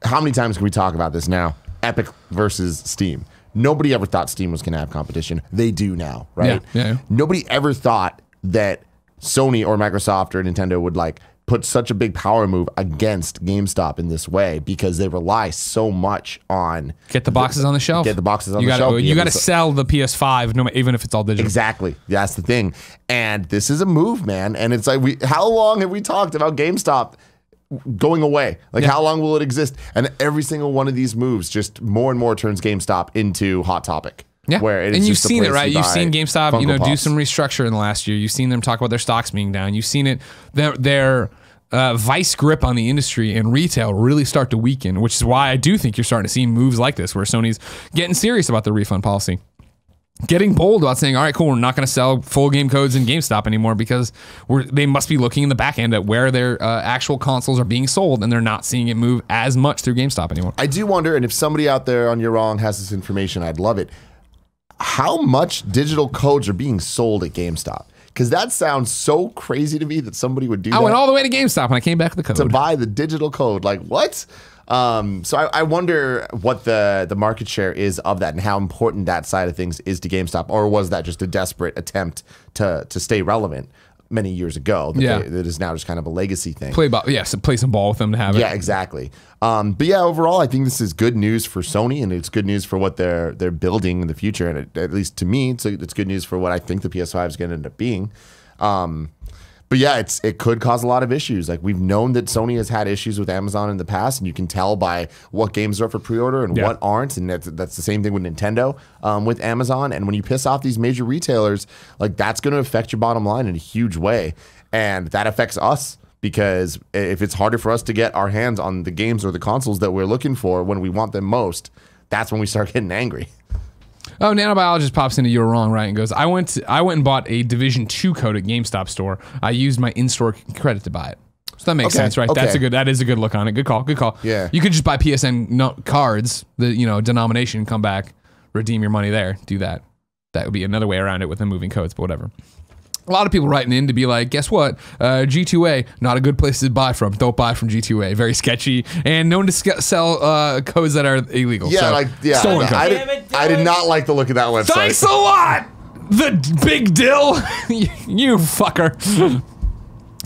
how many times can we talk about this now? Epic versus Steam. Nobody ever thought Steam was going to have competition. They do now, right? Yeah. Nobody ever thought that Sony or Microsoft or Nintendo would like put such a big power move against GameStop in this way because they rely so much on get the boxes on the shelf. Get the boxes on the shelf. You got to sell the PS5, even if it's all digital. Exactly. That's the thing. And this is a move, man. And it's like, how long have we talked about GameStop going away? Like, how long will it exist? And every single one of these moves just more and more turns GameStop into Hot Topic. Yeah, where and you've seen it, right? You've seen GameStop, Funko do Pops. some restructure in the last year. You've seen them talk about their stocks being down. You've seen it, their vice grip on the industry and retail really start to weaken, which is why I do think you're starting to see moves like this, where Sony's getting serious about their refund policy. Getting bold about saying, all right, cool, we're not going to sell full game codes in GameStop anymore because they must be looking in the back end at where their actual consoles are being sold, and they're not seeing it move as much through GameStop anymore. I do wonder, and if somebody out there on You're Wrong has this information, I'd love it. How much digital codes are being sold at GameStop? Because that sounds so crazy to me that somebody would do that. I went all the way to GameStop and I came back with the code. To buy the digital code. Like, what? So I wonder what the market share is of that and how important that side of things is to GameStop. Or was that just a desperate attempt to stay relevant many years ago that is now just kind of a legacy thing? Play some ball with them to have it. Yeah, exactly. But yeah, overall, I think this is good news for Sony, and it's good news for what they're building in the future. And at least to me, it's good news for what I think the PS5 is going to end up being. But yeah, it could cause a lot of issues. Like, we've known that Sony has had issues with Amazon in the past, and you can tell by what games are up for pre-order and what aren't. And that's the same thing with Nintendo, with Amazon. And when you piss off these major retailers, like, that's going to affect your bottom line in a huge way. And that affects us, because if it's harder for us to get our hands on the games or the consoles that we're looking for when we want them most, that's when we start getting angry. Oh, Nanobiologist pops into You're Wrong, right, and goes, I went and bought a Division 2 code at GameStop store. I used my in-store credit to buy it. So that makes sense, right? Okay. That is a good look on it. Good call. Yeah. You could just buy PSN cards, the denomination, come back, redeem your money there, do that. That would be another way around it with the moving codes, but whatever. A lot of people writing in to be like, guess what? G2A, not a good place to buy from. Don't buy from G2A. Very sketchy and known to sell codes that are illegal. Yeah, so, stolen codes. I did not like the look of that website. Thanks a lot, the Big Dill. You fucker.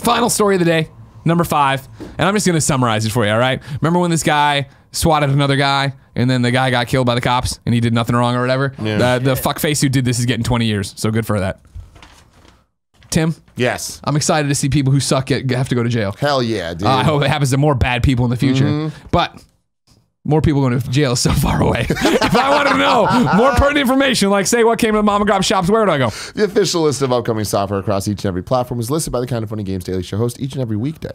Final story of the day, number 5. And I'm just going to summarize it for you, all right? Remember when this guy swatted another guy, and then the guy got killed by the cops, and he did nothing wrong or whatever? Yeah. The fuckface who did this is getting 20 years, so good for that. Tim? Yes. I'm excited to see people who suck have to go to jail. Hell yeah, dude. I hope it happens to more bad people in the future. But more people going to jail is so far away. If I wanted to know more pertinent information, like say what came to the mom and grab shops, where do I go? The official list of upcoming software across each and every platform is listed by the Kinda Funny Games Daily Show host each and every weekday.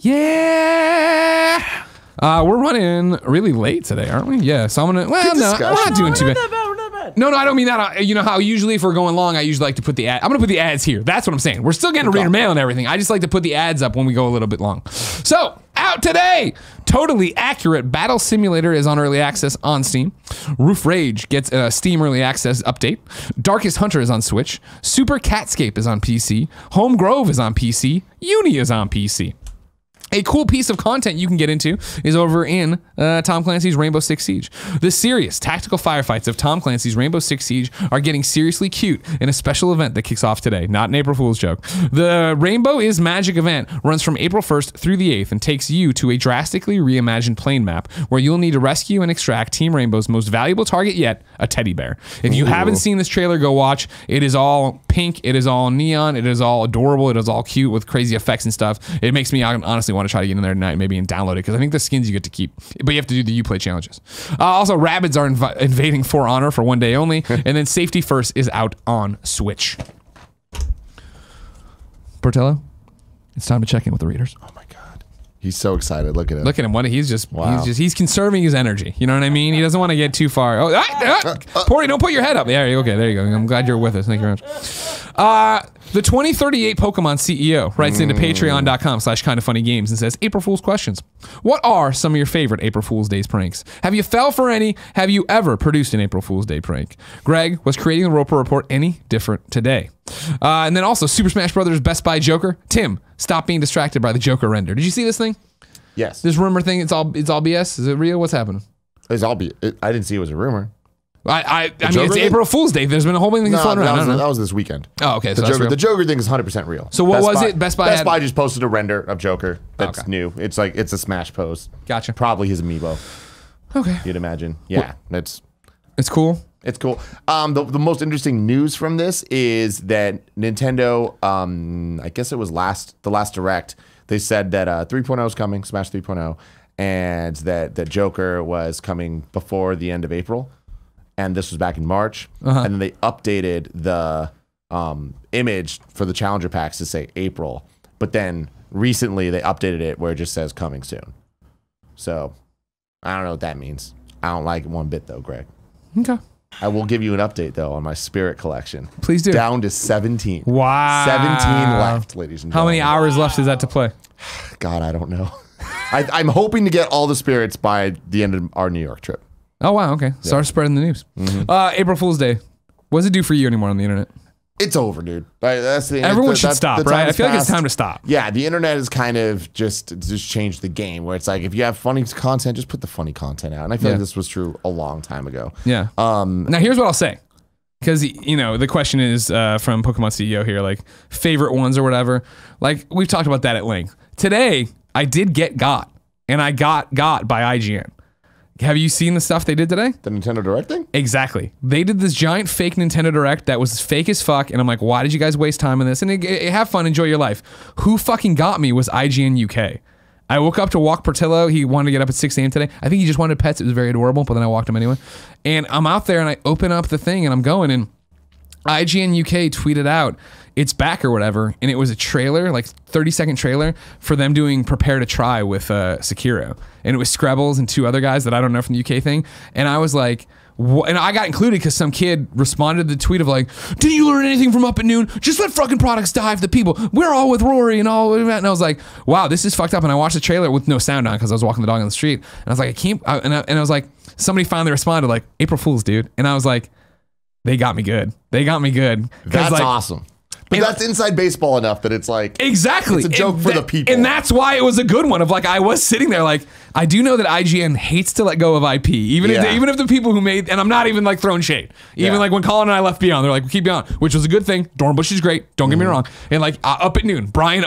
Yeah. We're running really late today, aren't we? Yeah, so I'm gonna. Well, no, we're not doing too bad. We're not bad. No, I don't mean that. You know how usually if we're going long, I usually like to put the ad. I'm going to put the ads here. That's what I'm saying. We're still getting reader mail and everything. I just like to put the ads up when we go a little bit long. So, out today, Totally Accurate Battle Simulator is on early access on Steam. Roof Rage gets a Steam early access update. Darkest Hunter is on Switch. Super Catscape is on PC. Home Grove is on PC. Uni is on PC. A cool piece of content you can get into is over in Tom Clancy's Rainbow Six Siege. The serious tactical firefights of Tom Clancy's Rainbow Six Siege are getting seriously cute in a special event that kicks off today. Not an April Fool's joke. The Rainbow is Magic event runs from April 1st through the 8th and takes you to a drastically reimagined plane map where you'll need to rescue and extract Team Rainbow's most valuable target yet, a teddy bear. If you haven't seen this trailer, go watch. It is all pink. It is all neon. It is all adorable. It is all cute with crazy effects and stuff. It makes me honestly want to try to get in there tonight maybe and download it because I think the skins you get to keep, but you have to do the Uplay challenges. Also, Rabbids are invading For Honor for one day only, and then Safety First is out on Switch. Portello, it's time to check in with the readers. Oh my God. He's so excited. Look at him. Look at him. He's conserving his energy. You know what I mean? He doesn't want to get too far. Porty, don't put your head up. There you go. Okay, there you go. I'm glad you're with us. Thank you very much. The 2038 Pokemon CEO writes into patreon.com/kindoffunnygames and says, April Fool's questions. What are some of your favorite April Fool's Days pranks? Have you fell for any? Have you ever produced an April Fool's Day prank? Greg, was creating the Roper Report any different today? And then also Super Smash Brothers Best Buy Joker. Tim, stop being distracted by the Joker render. Did you see this thing? Yes. This rumor thing, it's all BS? Is it real? What's happening? It's all I didn't see it was a rumor. I mean, it's April Fool's Day. There's been a whole thing floating around. That was this weekend. Oh, okay. The Joker thing is 100% real. So what was it? Best Buy just posted a render of Joker that's new. It's like, it's a Smash pose. Gotcha. Probably his amiibo. Okay. You'd imagine. Yeah. It's cool. It's cool. The most interesting news from this is that Nintendo, I guess it was the last Direct, they said that 3.0 is coming, Smash 3.0, and that Joker was coming before the end of April. And this was back in March. And then they updated the image for the Challenger packs to say April. But then recently they updated it where it just says coming soon. So I don't know what that means. I don't like it one bit though, Greg. Okay. I will give you an update though on my Spirit collection. Please do. Down to 17. Wow. 17 left, ladies and gentlemen. How many hours left is that to play? God, I don't know. I'm hoping to get all the Spirits by the end of our New York trip. Oh, wow. Okay. Start spreading the news. April Fool's Day. What does it do for you anymore on the internet? It's over, dude. That's the Everyone should stop, right? I feel like it's time to stop. Yeah, the internet has kind of just changed the game where it's like, if you have funny content, just put the funny content out. And I feel like this was true a long time ago. Yeah. Now, here's what I'll say. Because, you know, the question is from Pokemon CEO here, like, favorite ones or whatever. Like, we've talked about that at length. Today, I did get got. And I got by IGN. Have you seen the stuff they did today? The Nintendo Direct thing? Exactly. They did this giant fake Nintendo Direct that was fake as fuck, and I'm like, why did you guys waste time on this? And have fun, enjoy your life. Who fucking got me was IGN UK. I woke up to walk Portillo. He wanted to get up at 6 a.m. today. I think he just wanted pets. It was very adorable, but then I walked him anyway. And I'm out there, and I open up the thing, and I'm going, and IGN UK tweeted out, it's back or whatever, and it was a trailer, like 30-second trailer for them doing Prepare to Try with Sekiro, and it was Screbbles and two other guys that I don't know from the UK thing, and I was like, and I got included because some kid responded to the tweet of like, did you learn anything from Up at Noon? Just let fucking products die for the people. We're all with Rory and all of that. And I was like, wow, this is fucked up. And I watched the trailer with no sound on because I was walking the dog on the street, and I was like, I can't. And I was like, somebody finally responded like, April Fool's, dude, and I was like, they got me good. They got me good. That's like, awesome. But that's inside baseball enough that it's like, exactly, it's a joke for the people. And that's why it was a good one of like, I was sitting there like, I do know that IGN hates to let go of IP, even if the people who made, and I'm not even like throwing shade, even like when Colin and I left Beyond, they're like, we keep Beyond, which was a good thing. Dornbush is great, don't get me wrong. And like Up at Noon, Brian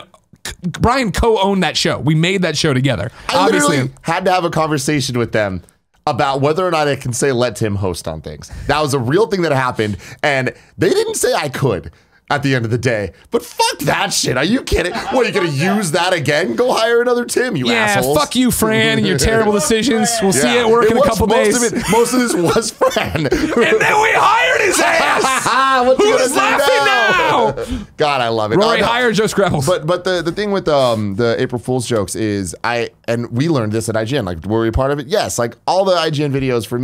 co-owned that show. We made that show together. I literally had to have a conversation with them about whether or not I can say let Tim host on things. That was a real thing that happened, and they didn't say I could at the end of the day. But fuck that shit. Are you kidding? What, are you going to use that again? Go hire another Tim, you assholes. Yeah, fuck you, Fran, and your terrible decisions. We'll see you at work in a couple days. Most of this was Fran. And then we hired his ass. Who's laughing now? God, I love it. Rory hired Joe Scrabbles. But the thing with the April Fool's jokes is and we learned this at IGN. Like, were we a part of it? Yes. Like all the IGN videos for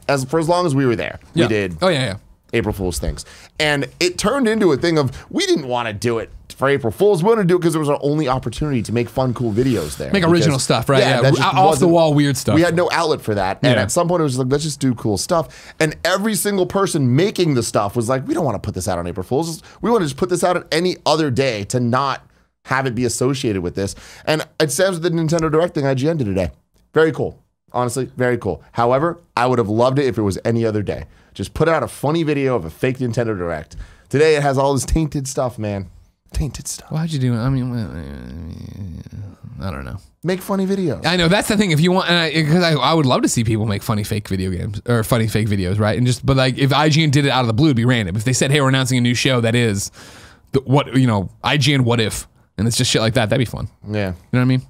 for as long as we were there. Yeah. We did. Oh yeah. April Fool's things. And it turned into a thing of, we didn't want to do it for April Fool's. We wanted to do it because it was our only opportunity to make fun, cool videos there. Make original stuff, right? Yeah, that just off the wasn't- wall weird stuff. We had no outlet for that. And Yeah. at some point it was like, let's just do cool stuff. And every single person making the stuff was like, we don't want to put this out on April Fool's. We want to just put this out at any other day to not have it be associated with this. And it sounds with the Nintendo Direct thing IGN did today. Very cool. Honestly, very cool. However, I would have loved it if it was any other day. Just put out a funny video of a fake Nintendo Direct. Today it has all this tainted stuff, man. Tainted stuff. Why'd you do it? I mean, I don't know. Make funny videos. I know that's the thing. If you want, because I would love to see people make funny fake video games or funny fake videos, right? And just, but like if IGN did it out of the blue, it'd be random. If they said, "Hey, we're announcing a new show that is IGN what if," and it's just shit like that, that'd be fun. Yeah. You know what I mean?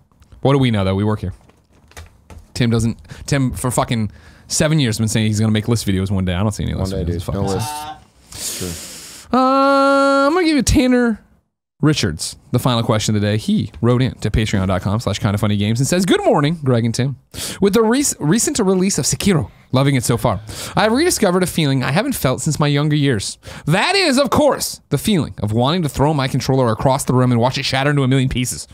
What do we know though? We work here. Tim for fucking 7 years has been saying he's gonna make list videos one day. I don't see any list One day, videos. dude. No Fucking list. True. I'm gonna give you Tanner Richards, the final question of the day. He wrote in to patreon.com/kindoffunnygames and says, "Good morning, Greg and Tim. With the recent release of Sekiro, loving it so far. I've rediscovered a feeling I haven't felt since my younger years. That is, of course, the feeling of wanting to throw my controller across the room and watch it shatter into a million pieces.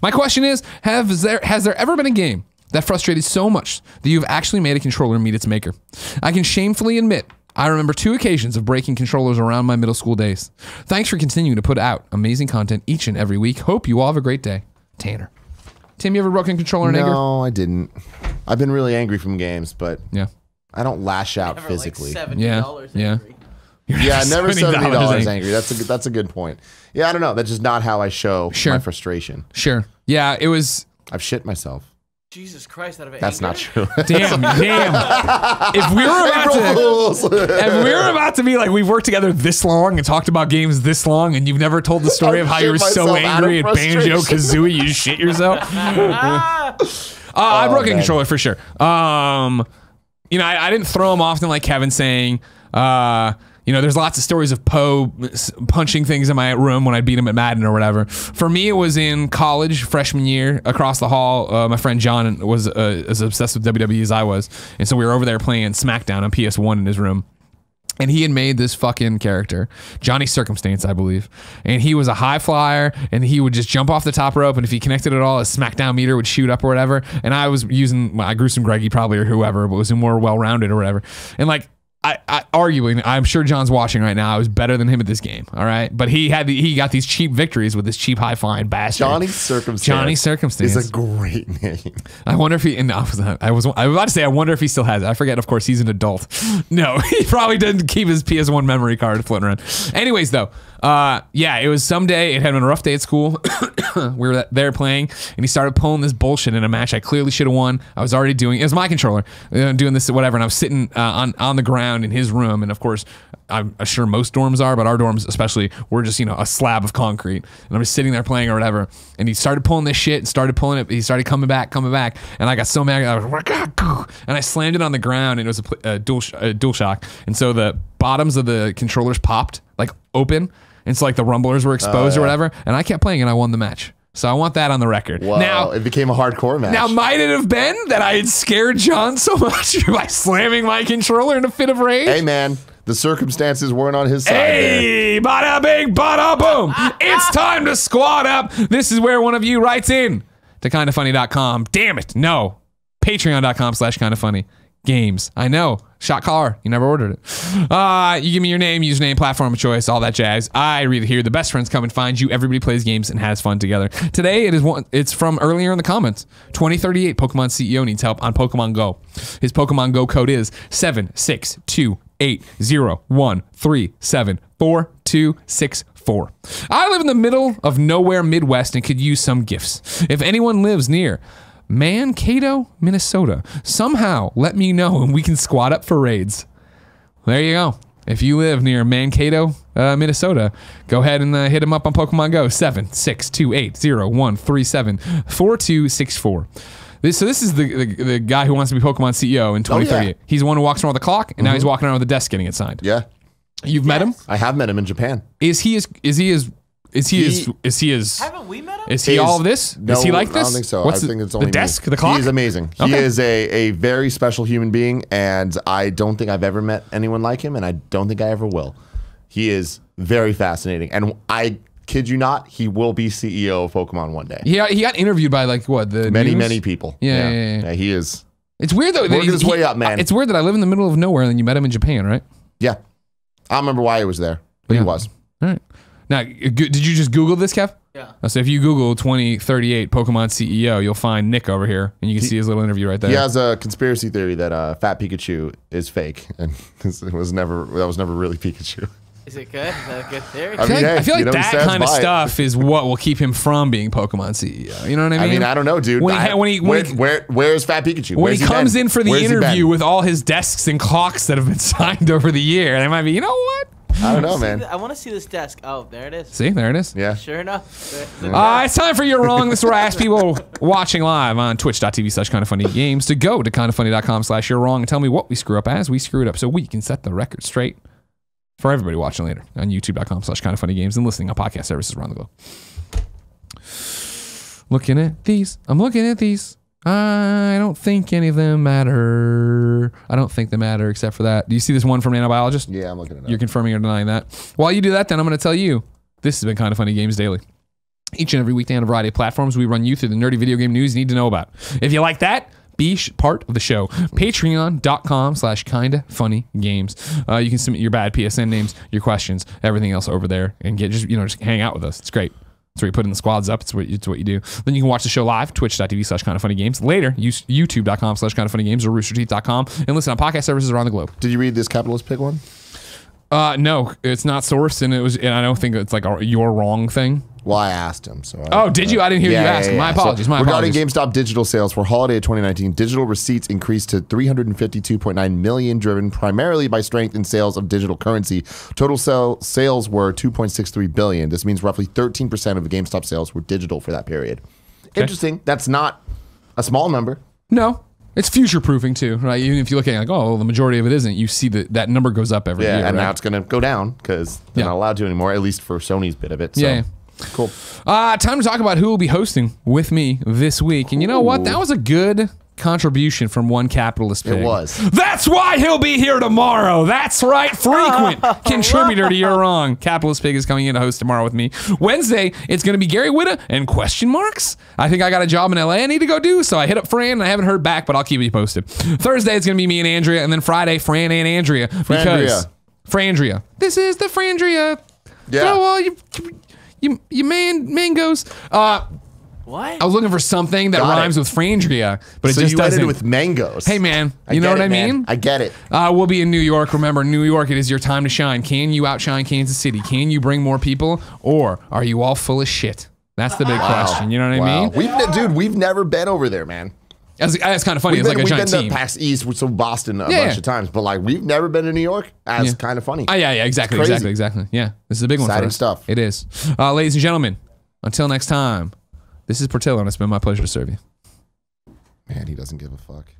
My question is, has there ever been a game that frustrated so much that you've actually made a controller meet its maker? I can shamefully admit I remember 2 occasions of breaking controllers around my middle school days. Thanks for continuing to put out amazing content each and every week. Hope you all have a great day. Tanner." Tim, you ever broken a controller in anger? No, I didn't. I've been really angry from games, but Yeah. I don't lash out Never physically. like $70 Yeah. angry. Yeah, never $70 angry. angry. That's a good point. Yeah, I don't know. That's just not how I show Sure. my frustration. Sure. Yeah, it was... I've shit myself. Jesus Christ, out of That's anger? not true. Damn. If we were about to be like, we've worked together this long and talked about games this long, and you've never told the story of how you were so angry at Banjo-Kazooie you shit yourself. I broke a controller for sure. I didn't throw them often like Kevin saying, there's lots of stories of Poe punching things in my room when I beat him at Madden or whatever. For me, it was in college, freshman year, across the hall. My friend John was as obsessed with WWE as I was. And so we were over there playing SmackDown on PS1 in his room. And he had made this fucking character, Johnny Circumstance, I believe. And he was a high flyer, and he would just jump off the top rope, and if he connected at all, his SmackDown meter would shoot up or whatever. And I was using, I grew some Greggy probably or whoever, but was more well-rounded or whatever. And like, arguing, I'm sure John's watching right now, I was better than him at this game, all right? But he got these cheap victories with this cheap high-flying bastard. Johnny Circumstance. Johnny Circumstance is a great name. I wonder if he, and I was about to say, I wonder if he still has it. I forget, of course, he's an adult. No, he probably didn't keep his PS1 memory card floating around. Anyways, though, it was someday, it had been a rough day at school. We were there playing, and he started pulling this bullshit in a match I clearly should have won. I was already doing, it was my controller, doing this, whatever, and I was sitting on the ground in his room, and of course, I'm sure most dorms are, but our dorms especially, we're just, a slab of concrete, and I'm just sitting there playing or whatever, and he started pulling this shit, and started pulling it, he started coming back, and I got so mad, I was like, and I slammed it on the ground, and it was a dual shock, and so the bottoms of the controllers popped, like open, and so like the rumblers were exposed or whatever, and I kept playing and I won the match. So I want that on the record. Wow, now it became a hardcore match. Now, might it have been that I had scared John so much by slamming my controller in a fit of rage? Hey man, the circumstances weren't on his side. Hey, bada bing, bada boom. It's time to squad up. This is where one of you writes in to kindoffunny.com. Damn it, no. Patreon.com/kindoffunny. Games. I know. Shot caller. You never ordered it. You give me your name, username, platform of choice, all that jazz. I read it here. The best friends come and find you. Everybody plays games and has fun together. Today, it's from earlier in the comments. 2038 Pokemon CEO needs help on Pokemon Go. His Pokemon Go code is 7628013744264. I live in the middle of nowhere Midwest and could use some gifts. If anyone lives near Mankato, Minnesota, somehow let me know and we can squad up for raids. There you go. If you live near Mankato, Minnesota, go ahead and hit him up on Pokemon Go. 7628013744264. This is the guy who wants to be Pokemon CEO in 2038. Oh, yeah. He's the one who walks around with the clock, and now he's walking around with a desk getting it signed. Yeah. You've met him? I have met him in Japan. Is he as I haven't We met him. Is he all of this? No, is he like this? I don't think so. What's I think it's only the desk, me. the clock? He is amazing. He Okay. is a very special human being, and I don't think I've ever met anyone like him, and I don't think I ever will. He is very fascinating, and I kid you not, he will be CEO of Pokemon one day. Yeah, he got interviewed by like what the news? Many people. Yeah. He is. It's weird though. that Working his way up, man. It's weird that I live in the middle of nowhere and then you met him in Japan, right? Yeah, I don't remember why he was there, but he was. All right. Now, did you just Google this, Kev? Yeah. So if you Google 2038 Pokemon CEO, you'll find Nick over here, and you can see his little interview right there. He has a conspiracy theory that Fat Pikachu is fake, and that was never really Pikachu. Is it good? Is that a good theory? I mean, I feel like he that stands kind of by it. stuff is what will keep him from being Pokemon CEO. You know what I mean? I mean, I don't know, dude. Where's Fat Pikachu? When Where's he comes been? in for the Where's he interview been? with all his desks and clocks that have been signed over the year, they might be, you know what? I don't know, man. I want to see this desk. Oh, there it is. See, there it is. Yeah. Sure enough. It's time for You're Wrong. This is where I ask people watching live on twitch.tv/kindoffunnygames to go to kindoffunny.com/you're wrong and tell me what we screw up as we screw it up so we can set the record straight for everybody watching later on youtube.com/kindoffunnygames and listening on podcast services around the globe. Looking at these. I'm looking at these. I don't think any of them matter. I don't think they matter except for that. Do you see this one from Nanobiologist? Yeah, I'm looking at it. You're confirming or denying that. While you do that, then I'm going to tell you, this has been Kind of Funny Games Daily. Each and every weekday on a variety of platforms, we run you through the nerdy video game news you need to know about. If you like that, be part of the show. Patreon.com/kindafunnygames. You can submit your bad PSN names, your questions, everything else over there, and just hang out with us. It's great. That's where you put in the squads up. It's what you do. Then you can watch the show live, twitch.tv/kindoffunnygames. Later, youtube.com/kindoffunnygames or roosterteeth.com, and listen on podcast services around the globe. Did you read this capitalist pig one? No, it's not sourced, and I don't think it's like a you're wrong thing. Well, I asked him. So. Did you? I didn't hear you ask. My apologies. Regarding GameStop digital sales for holiday 2019, digital receipts increased to 352.9 million, driven primarily by strength in sales of digital currency. Total sales were 2.63 billion. This means roughly 13% of the GameStop sales were digital for that period. Okay. Interesting. That's not a small number. No. It's future proofing too, right? Even if you look at it like, oh, well, the majority of it isn't, you see that number goes up every year. Yeah, and right? now it's going to go down because they're not allowed to anymore, at least for Sony's bit of it. So. Yeah. Cool. Time to talk about who will be hosting with me this week. And you know what? That was a good contribution from one capitalist pig. It was. That's why he'll be here tomorrow. That's right. Frequent contributor to You're Wrong. Capitalist Pig is coming in to host tomorrow with me. Wednesday, it's going to be Gary Watta and question marks. I think I got a job in LA I need to go do, so I hit up Fran and I haven't heard back, but I'll keep you posted. Thursday, it's going to be me and Andrea, and then Friday, Fran and Andrea. Because Frandria. This is the Frandria. Yeah. Throw all you mangoes. What? I was looking for something that rhymes with Frandria, but it So just you doesn't. ended with mangoes. Hey, man, I you know get what it, I man. mean? I get it. We'll be in New York. Remember, New York, it is your time to shine. Can you outshine Kansas City? Can you bring more people? Or are you all full of shit? That's the big question. You know what I mean? We've never been over there, man. That's kind of funny. It's like a giant we've been team. to PAX East, so Boston a bunch of times, but like we've never been to New York. That's kind of funny. Yeah, exactly. Yeah, this is a big one for Exciting us. stuff. It is. Ladies and gentlemen, until next time, this is Portillo, and it's been my pleasure to serve you. Man, he doesn't give a fuck.